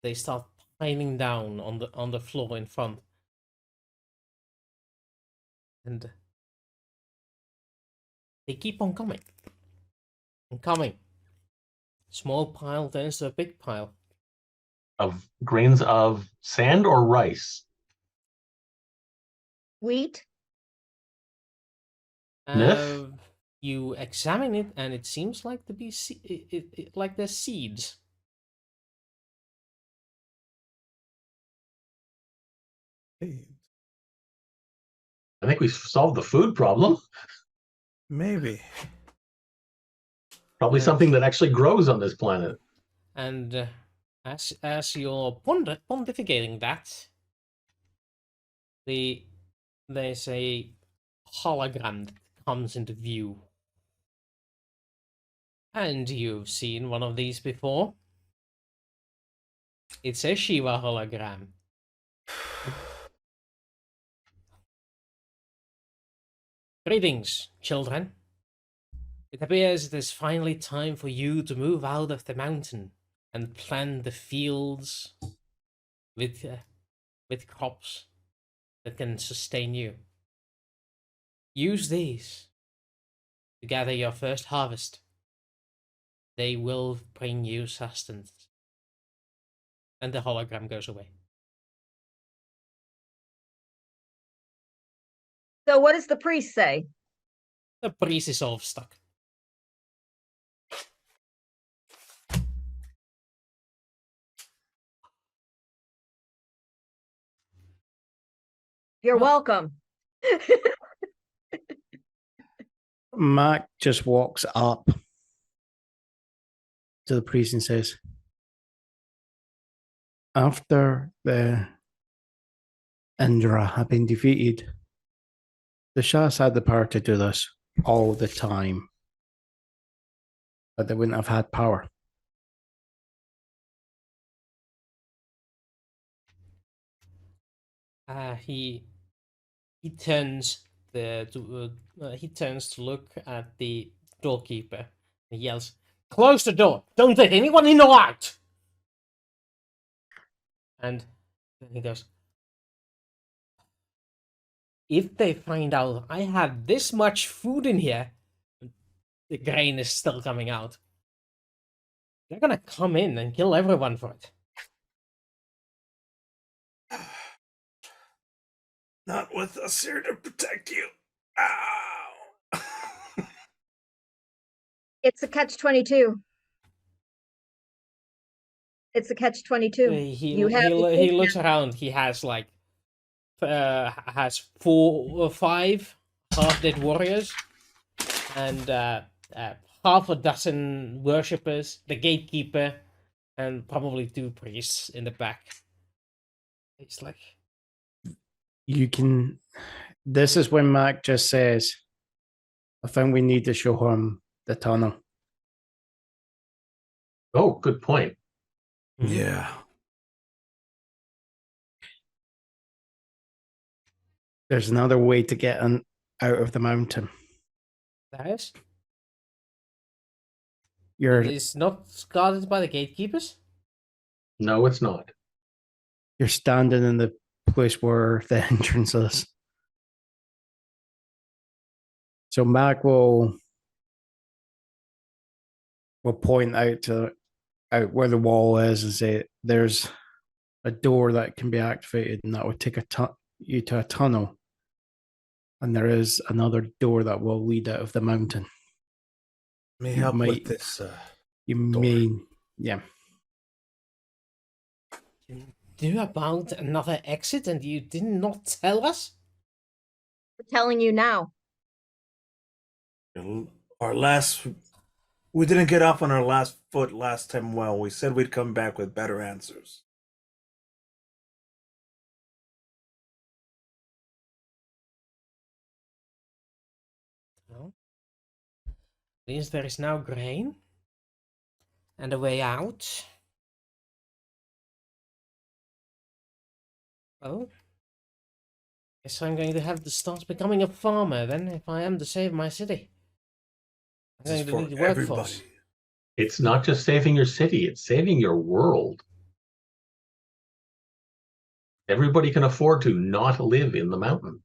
They start piling down on the floor in front, and they keep on coming and coming. Small pile turns to a big pile. Of grains of sand or rice? wheat. Sniff? You examine it, and it seems like to be like there's seeds. Hey, I think we solved the food problem. maybe. Probably Yes. something that actually grows on this planet. And as you're pontificating that, there's a hologram that comes into view. And you've seen one of these before. It's a Shiva hologram. Greetings, children. It appears it is finally time for you to move out of the mountain and plant the fields with crops that can sustain you. Use these to gather your first harvest. They will bring you sustenance. And the hologram goes away. So what does the priest say? The priest is all stuck. You're Well- welcome. Mac just walks up to the priest and says, after the Indra have been defeated, the Shahs had the power to do this all the time, but they wouldn't have had power. He turns he turns to look at the doorkeeper and yells, "Close the door! Don't let anyone in or out!" And then he goes, "If they find out I have this much food in here, the grain is still coming out, they're gonna come in and kill everyone for it." Not with us here to protect you. Ow! It's a catch-22. It's a catch-22. You have the He food looks around. He has like has 4 or 5 half-dead warriors and half a dozen worshippers, the gatekeeper, and probably 2 priests in the back. It's like, You can. This is when Mac just says, I think we need to show him the tunnel. Oh, good point. Yeah. There's another way to get out of the mountain. there is. You're It's not guarded by the gatekeepers. No, it's not. you're standing in the place where the entrance is. So Mac will point out where the wall is and say there's a door that can be activated, and that would take you to a tunnel. And there is another door that will lead out of the mountain. May You help might- with this. You Door. mean, yeah. Do about another exit, and you did not tell us? We're telling you now. Our last. We didn't get off on our last foot last time. Well, we said we'd come back with better answers. No. Means there is now grain and a way out. Oh. Guess I'm going to have to start becoming a farmer then, if I am to save my city. I'm This is going to for need a workforce. everybody. It's not just saving your city, it's saving your world. Everybody can afford to not live in the mountain.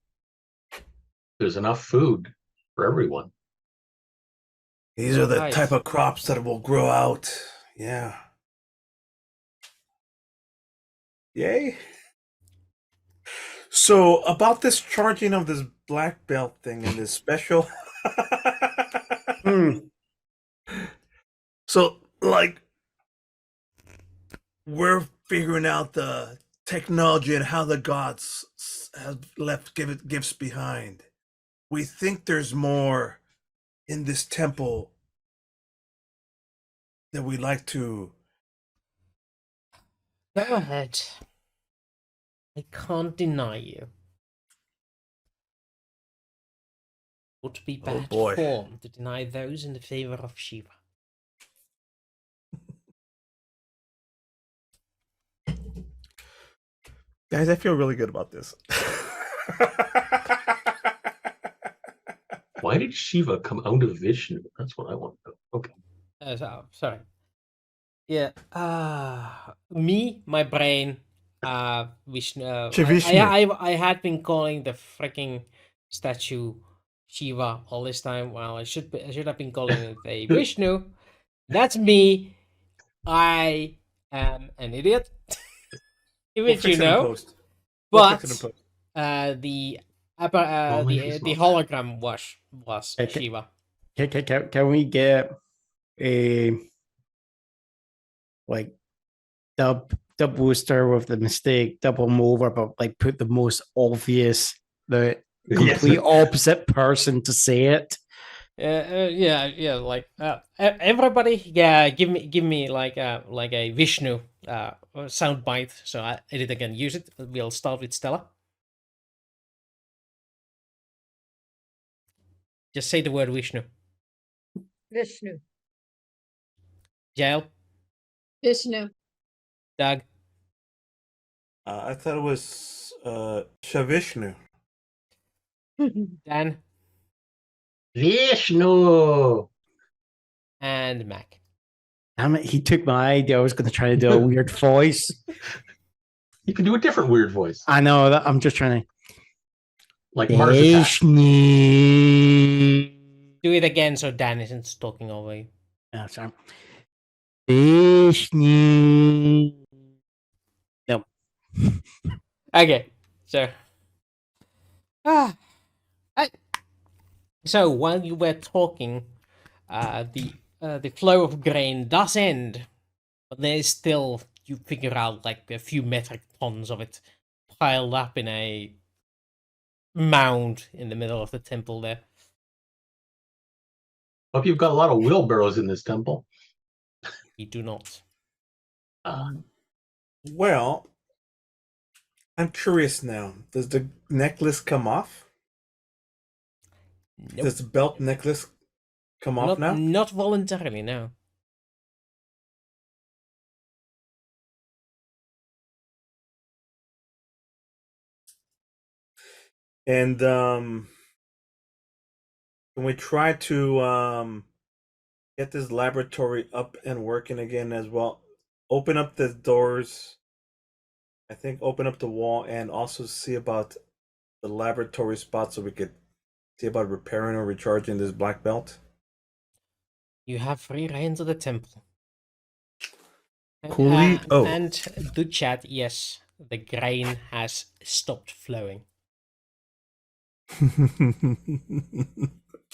There's enough food for everyone. These are the Right. type of crops that will grow out. Yeah. Yay. So about this charging of this black belt thing and this special. So like we're figuring out the technology and how the gods have left gifts behind. We think there's more in this temple that we'd like to. Go ahead. I can't deny you. Would be Oh, bad boy. form to deny those in the favor of Shiva. Guys, I feel really good about this. Why did Shiva come out of Vishnu? That's what I want to know. Okay. Sorry. Yeah. My brain. Vishnu. Vishnu. I had been calling the freaking statue Shiva all this time. Well, I should have been calling it a Vishnu. That's me. I am an idiot. We'll Which fix you it in know. post. We'll But fix it in post. the Only if the it's hologram was Okay. Shiva. Can we get a like Wooster with the mistake, double him over, but like put the most obvious, the complete opposite person to say it. Yeah. Like everybody, give me like a Vishnu sound bite, so I edit again. Use it. We'll start with Stella. Just say the word Vishnu. Vishnu. Jaelle, Vishnu. Doug, I thought it was Shavishnu. Dan, Vishnu. and Mac. Damn it, he took my idea. I was going to try to do a weird voice. You can do a different weird voice, I know that. I'm just trying to. like Mars Attack. Vishnu. Do it again so Dan isn't talking over you. Oh, sorry. Vishnu. No. Okay, so so while you were talking, the flow of grain does end, but there is still, you figure out, like a few metric tons of it piled up in a mound in the middle of the temple there. Hope you've got a lot of wheelbarrows in this temple. You do not. Well, I'm curious now. Does the necklace come off? Nope. Does the belt necklace come off now? Not voluntarily, no. And can we try to get this laboratory up and working again as well? Open up the doors. I think open up the wall and also see about the laboratory spot so we could see about repairing or recharging this black belt. You have free reign to the temple. Coolly. And to chat, yes, the grain has stopped flowing. Good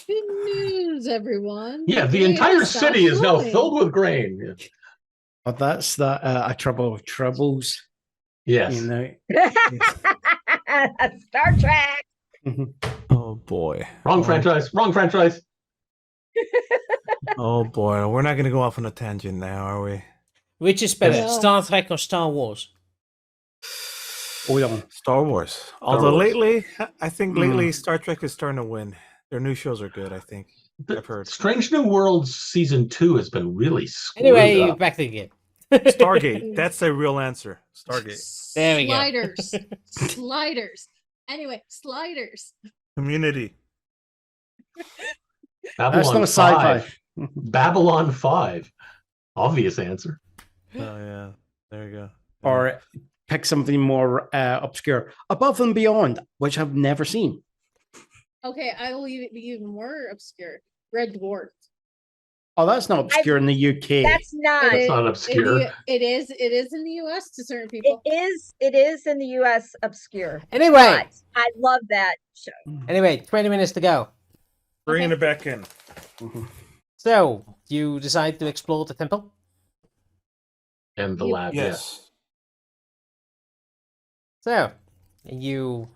news, everyone. Yeah, the Grain entire stopped city is now flowing. filled with grain. Yeah. But that's the a trouble of troubles. Yes. You know. Star Trek. Oh boy. Wrong franchise. Wrong franchise. Oh boy. We're not gonna go off on a tangent now, are we? Which is better, No. Star Trek or Star Wars? Hold on. Star Wars. Although Wars. lately, I think lately Star Trek is starting to win. Their new shows are good, I think. I've heard. Strange New Worlds season 2 has been really screwed Anyway, up. back to the game. Stargate. That's the real answer. Stargate. There we go. Sliders. Sliders. Anyway, sliders. Community. That's Babylon not sci-fi. 5. Babylon 5. Obvious answer. Oh yeah. There you go. Or pick something more obscure. Above and Beyond, which I've never seen. Okay, I will be even more obscure. Red Dwarf. Oh, that's not obscure in the UK. That's not. That's not obscure. It is in the US to certain people. It is in the US obscure. Anyway, But I love that show. 20 minutes to go. Bringing it back in. So, you decide to explore the temple? And the lab, yes. Yes. So, you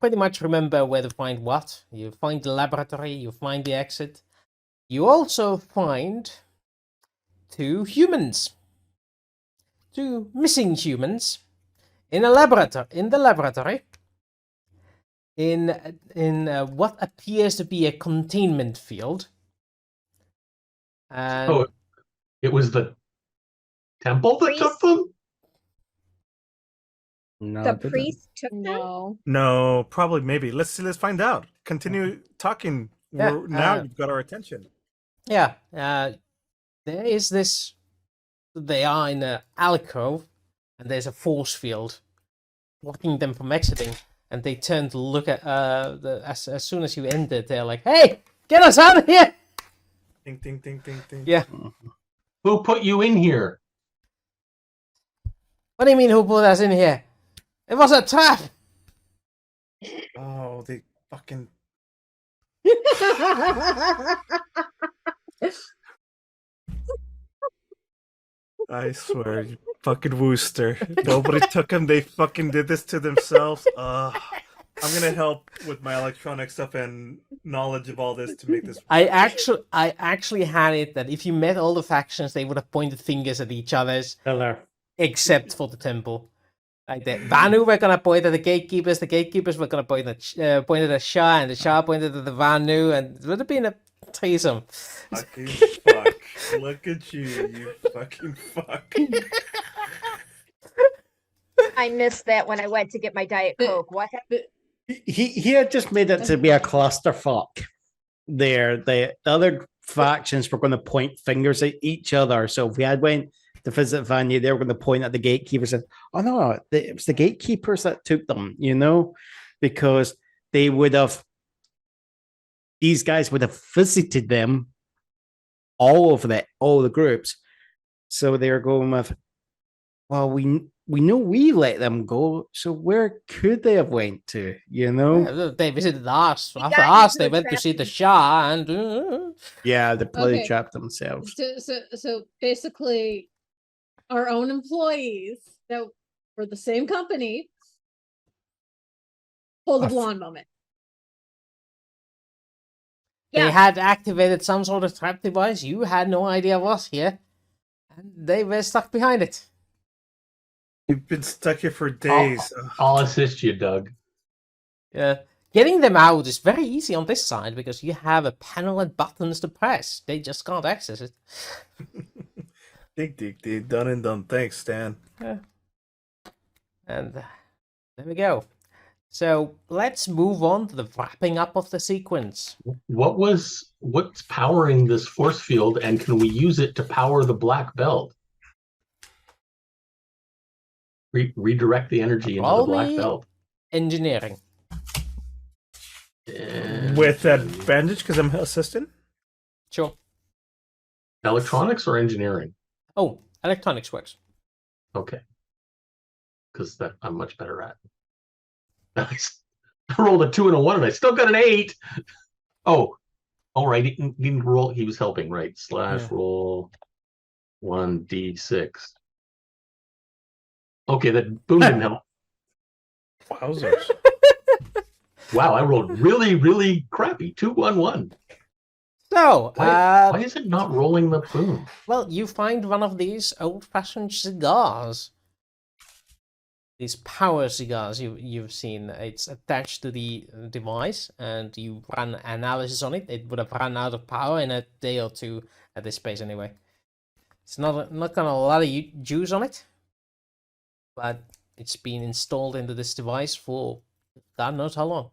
pretty much remember where to find what. You find the laboratory, you find the exit. You also find two humans. Two missing humans in a laboratory. In the laboratory. In what appears to be a containment field. And Oh, it was the temple that took them? No, The priest took them. No. No, probably maybe. Let's find out. Continue talking. Yeah, Now you've got our attention. yeah, there is this. They are in an alcove, and there's a force field blocking them from exiting. And they turn to look at as soon as you ended, they're like, "Hey, get us out of here!" Ding, ding, ding, ding, ding. Yeah. Who put you in here? What do you mean? Who put us in here? It was a trap. Oh, they fucking. I swear, you fucking Wooster. Nobody took him. They fucking did this to themselves. I'm gonna help with my electronic stuff and knowledge of all this to make this. I actually had it that if you met all the factions, they would have pointed fingers at each other's, except for the temple. Like the Vanu were gonna point at the gatekeepers were gonna point at the Shah, and the Shah pointed at the Vanu, and it would have been a threesome. Fucking fuck. Look at you, you fucking fuck. I missed that when I went to get my Diet Coke. What happened? He had just made it to be a clusterfuck. There, the other factions were going to point fingers at each other. So if we had went to visit Vanya, they were going to point at the gatekeepers and, oh no, it was the gatekeepers that took them, you know, because they would have, these guys would have visited them all over all the groups. So they were going with, well, we know we let them go, so where could they have went to, you know? Yeah, they visited us. You After guys us, they could went to trap see the them. Shah, and Yeah, they probably Okay. trapped themselves. So basically, our own employees that were the same company pulled a blonde moment. they Yeah. had activated some sort of trap device. You had no idea was here, and they were stuck behind it. You've been stuck here for days. I'll assist you, Doug. Yeah. Getting them out is very easy on this side because you have a panel and buttons to press. They just can't access it. Dig. Done and done. Thanks, Stan. Yeah. And there we go. So let's move on to the wrapping up of the sequence. What's powering this force field, and can we use it to power the black belt? Redirect the energy into the black Probably belt. Engineering. With advantage because I'm assistant. Sure. Electronics or engineering? Oh, electronics works. Okay. Because that I'm much better at. I rolled a 2 and a 1, and I still got an 8. Oh, all right. He didn't roll. He was helping, right? Slash roll 1d6. Okay, that boom didn't help. Wowzers. Wow, I rolled really, really crappy. 2, 1, 1. So, Why is it not rolling the boom? well, you find one of these old-fashioned cigars. These power cigars you've seen. It's attached to the device, and you run analysis on it. It would have run out of power in a day or two at this pace anyway. It's not got a lot of juice on it, but it's been installed into this device for God knows how long.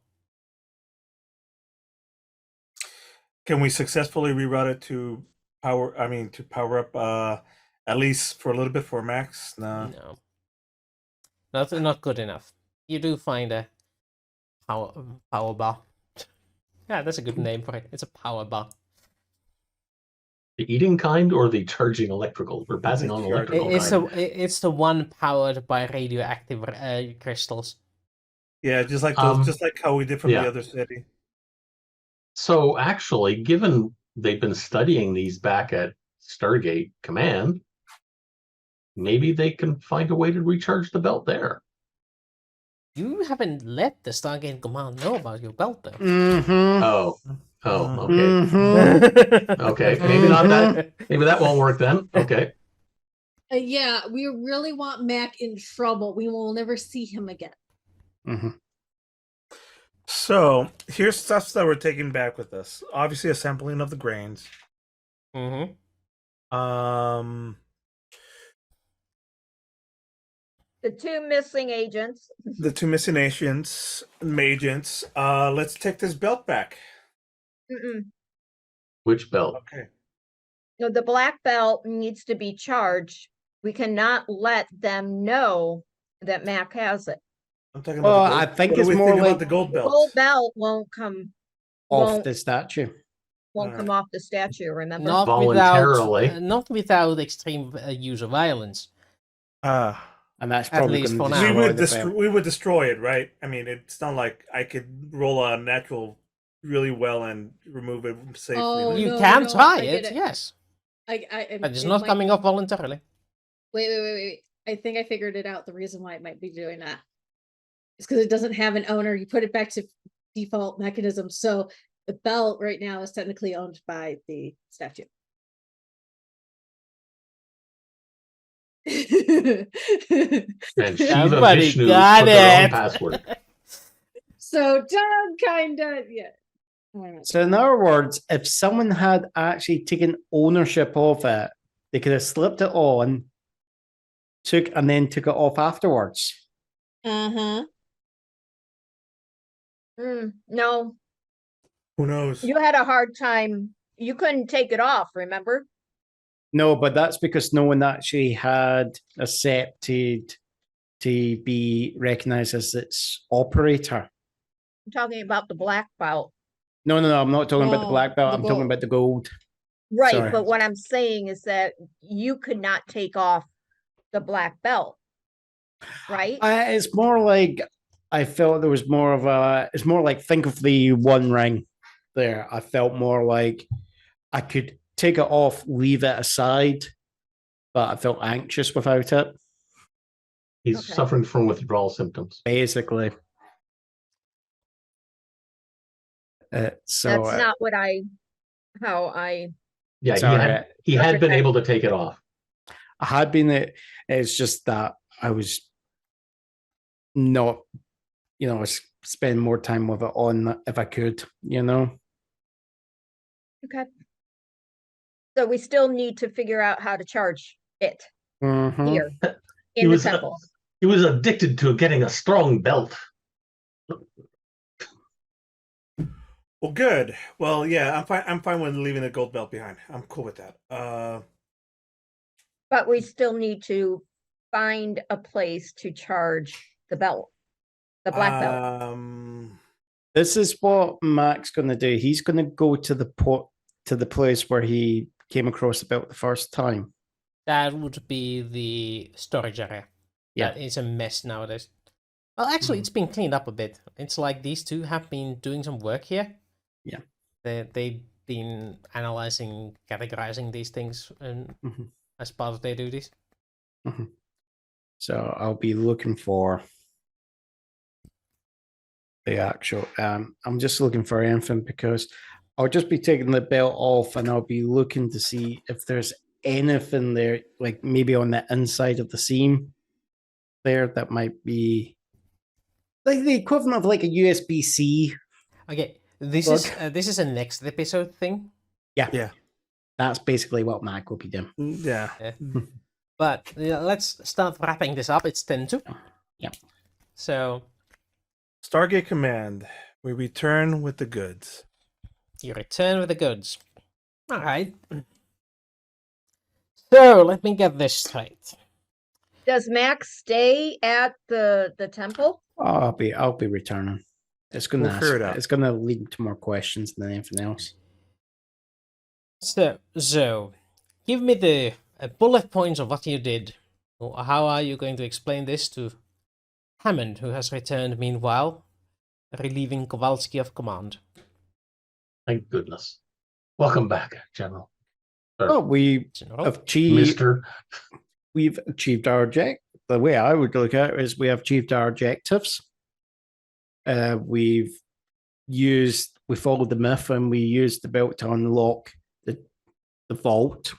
Can we successfully reroute it to power up at least for a little bit for Max? No. No. Not good enough. You do find a power bar. Yeah, that's a good name for it. It's a power bar. The eating kind or the charging electrical? We're passing on electrical kind. It's the one powered by radioactive crystals. Yeah, just like those, just like how we did from yeah. the other city. So actually, given they've been studying these back at Stargate Command, maybe they can find a way to recharge the belt there. You haven't let the Stargate Command know about your belt, though. Mm-hmm. Oh, okay. Mm-hmm. Okay, maybe not that. Maybe that won't work then. Okay. Yeah, we really want Mac in trouble. We will never see him again. Mm-hmm. So here's stuff that we're taking back with us. Obviously, a sampling of the grains. Mm-hmm. The 2 missing agents. The 2 missing agents. Let's take this belt back. Mm-mm. Which belt? Okay. No, the black belt needs to be charged. We cannot let them know that Mac has it. I'm talking Well, about. I think what do it's we more think about like the gold belt. Gold belt won't come off the statue. come off the statue, remember? Not Voluntarily. not without extreme use of violence. And that's At probably least going for to now. We would destroy it, right? I mean, it's not like I could roll a natural really well and remove it safely. Oh, You no, can no, try I get it, it. yes. But But it's not coming off voluntarily. Wait. I think I figured it out. The reason why it might be doing that is because it doesn't have an owner. You put it back to default mechanism. So the belt right now is technically owned by the statue. And Shiva Somebody Vishnu got put their own it. password. So Doug kinda, yeah. So in other words, if someone had actually taken ownership of it, they could have slipped it on, took it off afterwards. Uh-huh. No, Who knows? you had a hard time. You couldn't take it off, remember? No, but that's because no one actually had accepted to be recognized as its operator. I'm talking about the black belt. No, I'm not talking about the No, black belt. the I'm talking gold. about the gold. Right, Sorry. but what I'm saying is that you could not take off the black belt, right? It's more like I felt there was more of a. It's more like think of the One Ring. There, I felt more like I could take it off, leave it aside, but I felt anxious without it. He's Okay. suffering from withdrawal symptoms. Basically, so That's not what how I, Yeah, Sorry, he had been Okay. able to take it off. I had been it. It's just that I was not, spend more time with it on if I could, okay. So we still need to figure out how to charge it Mhm. here He in the was temple. he was addicted to getting a strong belt. Well, good. Well, yeah, I'm fine. I'm fine with leaving the gold belt behind. I'm cool with that. But we still need to find a place to charge the belt, the black belt. This is what Mac's going to do. He's going to go to the place where he came across the belt the first time. That would be the storage area. Yeah. That is a mess nowadays. Well, actually, it's been cleaned up a bit. It's like these two have been doing some work here. Yeah. They've been analyzing, categorizing these things as part of their duties. So I'll be looking for the actual. I'm just looking for anything because I'll just be taking the belt off and I'll be looking to see if there's anything there, like maybe on the inside of the seam there that might be like the equivalent of like a USB-C. Okay, this is a next episode thing. Yeah. That's basically what Mac will be doing. Yeah. But let's start wrapping this up. It's 10-2. Yeah. So Stargate Command. We return with the goods. you return with the goods. All right. So let me get this straight. Does Max stay at the temple? I'll be returning. It's gonna We'll figure it out. It's gonna lead to more questions than anything else. So give me the bullet points of what you did. How are you going to explain this to Hammond, who has returned meanwhile, relieving Kowalski of command? Thank goodness. Welcome back, General. Oh, we General? achieved. Mister. We've achieved our objective. The way I would look at it is we have achieved our objectives. We followed the myth and we used the belt to unlock the vault.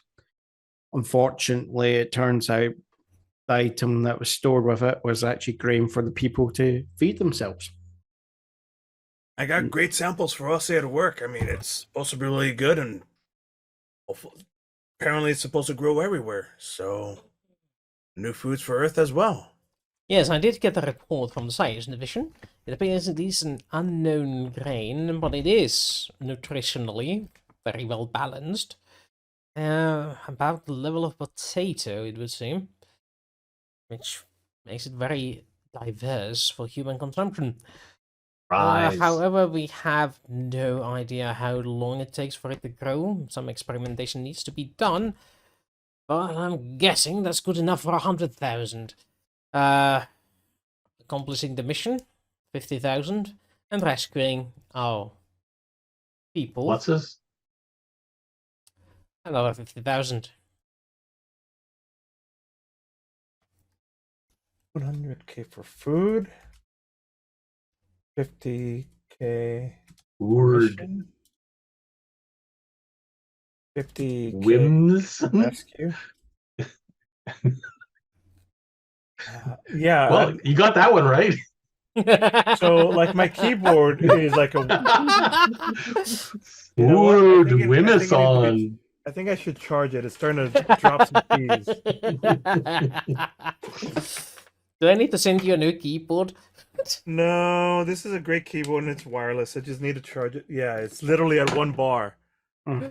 Unfortunately, it turns out the item that was stored with it was actually grain for the people to feed themselves. I got great samples for us here at work. I mean, it's supposed to be really good, and apparently it's supposed to grow everywhere. So, new foods for Earth as well. Yes, I did get a report from the Science Division. It appears it is an unknown grain, but it is nutritionally very well balanced. About the level of potato, it would seem. Which makes it very diverse for human consumption. Rise. However, we have no idea how long it takes for it to grow. Some experimentation needs to be done. But I'm guessing that's good enough for 100,000. Accomplishing the mission, 50,000. And rescuing our people. What's this? Another 50,000. 100K for food. 50K Word. mission. 50K Whims. rescue. Yeah. Well, you got that one right. So like my keyboard is like a. You know what? Word. I think it needs to Wimison. be- I think I should charge it. It's starting to drop some keys. Do I need to send you a new keyboard? No, this is a great keyboard and it's wireless. I just need to charge it. Yeah, it's literally at 1 bar. Uh,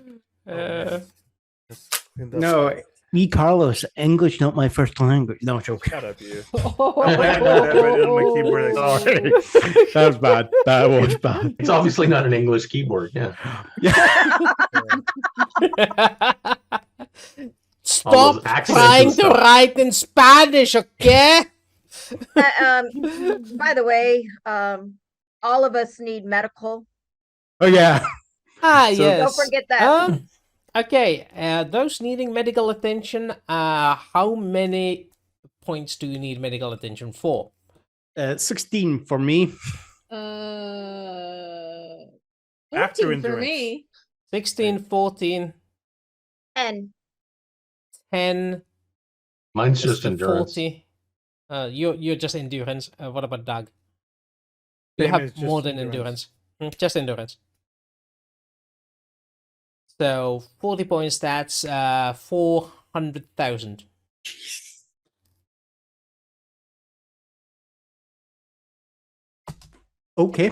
Just cleaned up. No, me, Carlos, English not my first language. No, joke. Shut up, you. I had that right on my keyboard. Sorry. That was bad. That was bad. It's obviously not an English keyboard. Yeah. Stop those accents trying and to stuff. write in Spanish, okay? By the way, all of us need medical. Oh, yeah. Ah, So- yes. Don't forget that. Okay, those needing medical attention, how many points do you need medical attention for? 16 for me. 14 After for endurance. me. 16, 14, And 10, Mine's is just the endurance. 40. You're just endurance. What about Doug? You Same have as just more than endurance. Just endurance. So 40 points, that's 400,000. Okay.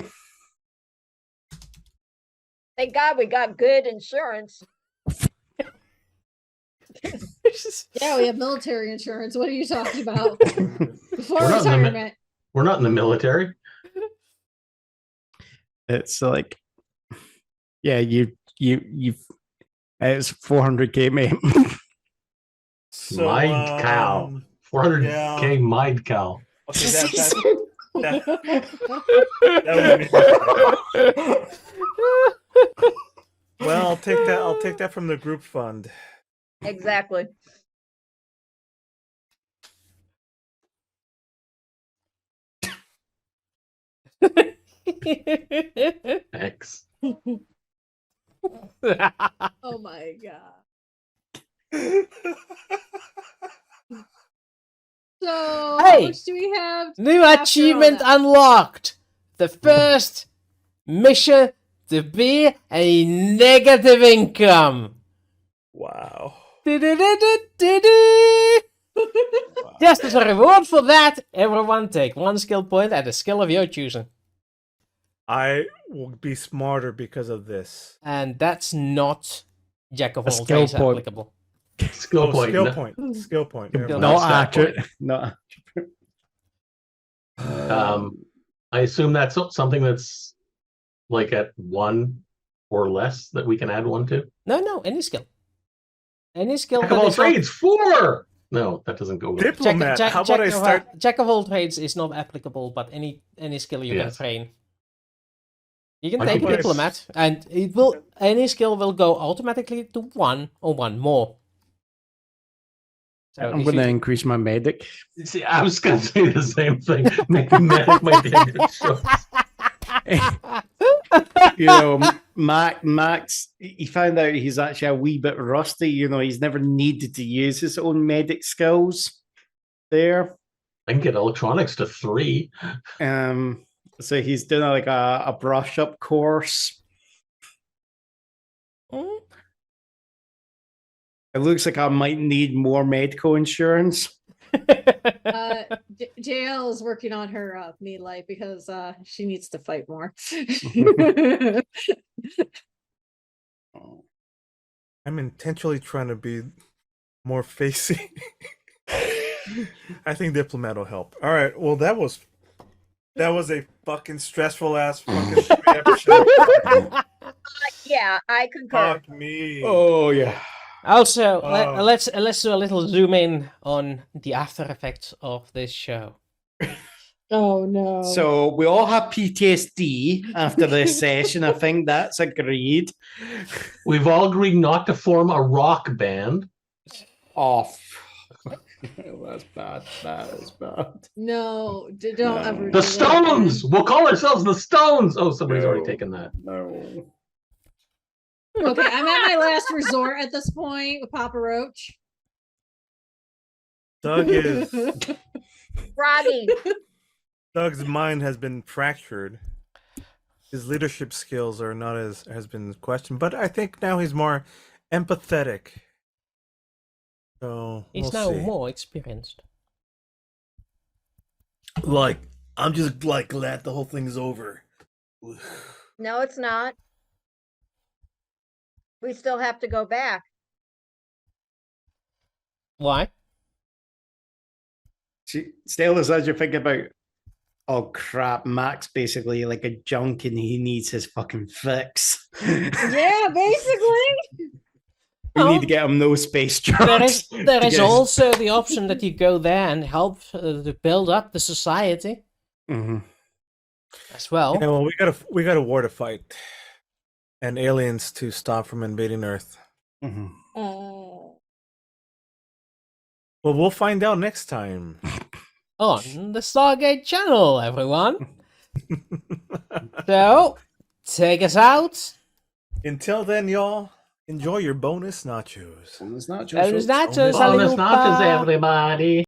thank God we got good insurance. Yeah, we have military insurance. What are you talking about? Before We're not in the retirement. We're not in the military. It's like, yeah, it's 400K, mate. So, Mind cow. 400K yeah. mind cow. Okay, that would be. Well, I'll take that. I'll take that from the group fund. Exactly. X. Oh my god. So how Hey! much do we have? New after all achievement that? unlocked. The first mission to be a negative income. Wow. Du-du-du-du-du-du. Just as a reward for that, everyone take 1 skill point at a skill of your choosing. I will be smarter because of this. And that's not Jack of A all skill trades point. applicable. Skill Oh, point. skill No- point. Skill point. Never Skill mind. Not stat accurate. point. Not. I assume that's something that's like at 1 or less that we can add 1 to. No, any skill. Any skill Jack of that all is not- trades, 4. No, that doesn't go. With it. Diplomat. How about I start? Jack of all trades is not applicable, but any skill you can Yes. train. You can I take think it's- diplomat, and it will any skill will go automatically to 1 or 1 more. So I'm if going to you- increase my medic. See, I was going to say the same thing. Maybe medic might be a good choice. You know, Max, he found out he's actually a wee bit rusty. You know, he's never needed to use his own medic skills there. I can get electronics to 3. So he's doing like a brush up course. Hmm? It looks like I might need more medical insurance. Jaelle is working on her me life because she needs to fight more. I'm intentionally trying to be more facing. I think diplomat will help. All right. Well, that was a fucking stressful ass fucking 3 episode. Yeah, I concur. Fuck me. Oh yeah. Also, Oh. let's do a little zoom in on the after effects of this show. Oh no. So we all have PTSD after this session. I think that's agreed. We've all agreed not to form a rock band. Off. That's bad. That is bad. No, don't ever No. do The that Stones! again. We'll call ourselves the Stones! Oh, somebody's already No. taken that. No. Okay, I'm at my last resort at this point with Papa Roach. Doug is Froggy. Doug's mind has been fractured. His leadership skills are not as has been questioned, but I think now he's more empathetic. So He's we'll now see. more experienced. Like, I'm just like glad the whole thing is over. No, it's not. We still have to go back. Why? Stella's as you're thinking about, oh crap, Mac's basically like a junk and he needs his fucking fix. Yeah, basically. We Oh. need to get him no space There drugs. is there to is get his- also the option that you go there and help to build up the society Mhm. as well. Yeah, well, we got a war to fight, and aliens to stop from invading Earth. Mhm. Well, we'll find out next time. On the Stargate channel, everyone. So, take us out. Until then, y'all, enjoy your bonus nachos. Bonus nachos. Bonus nachos, Bonus Bonus Hallelujah. notches, everybody.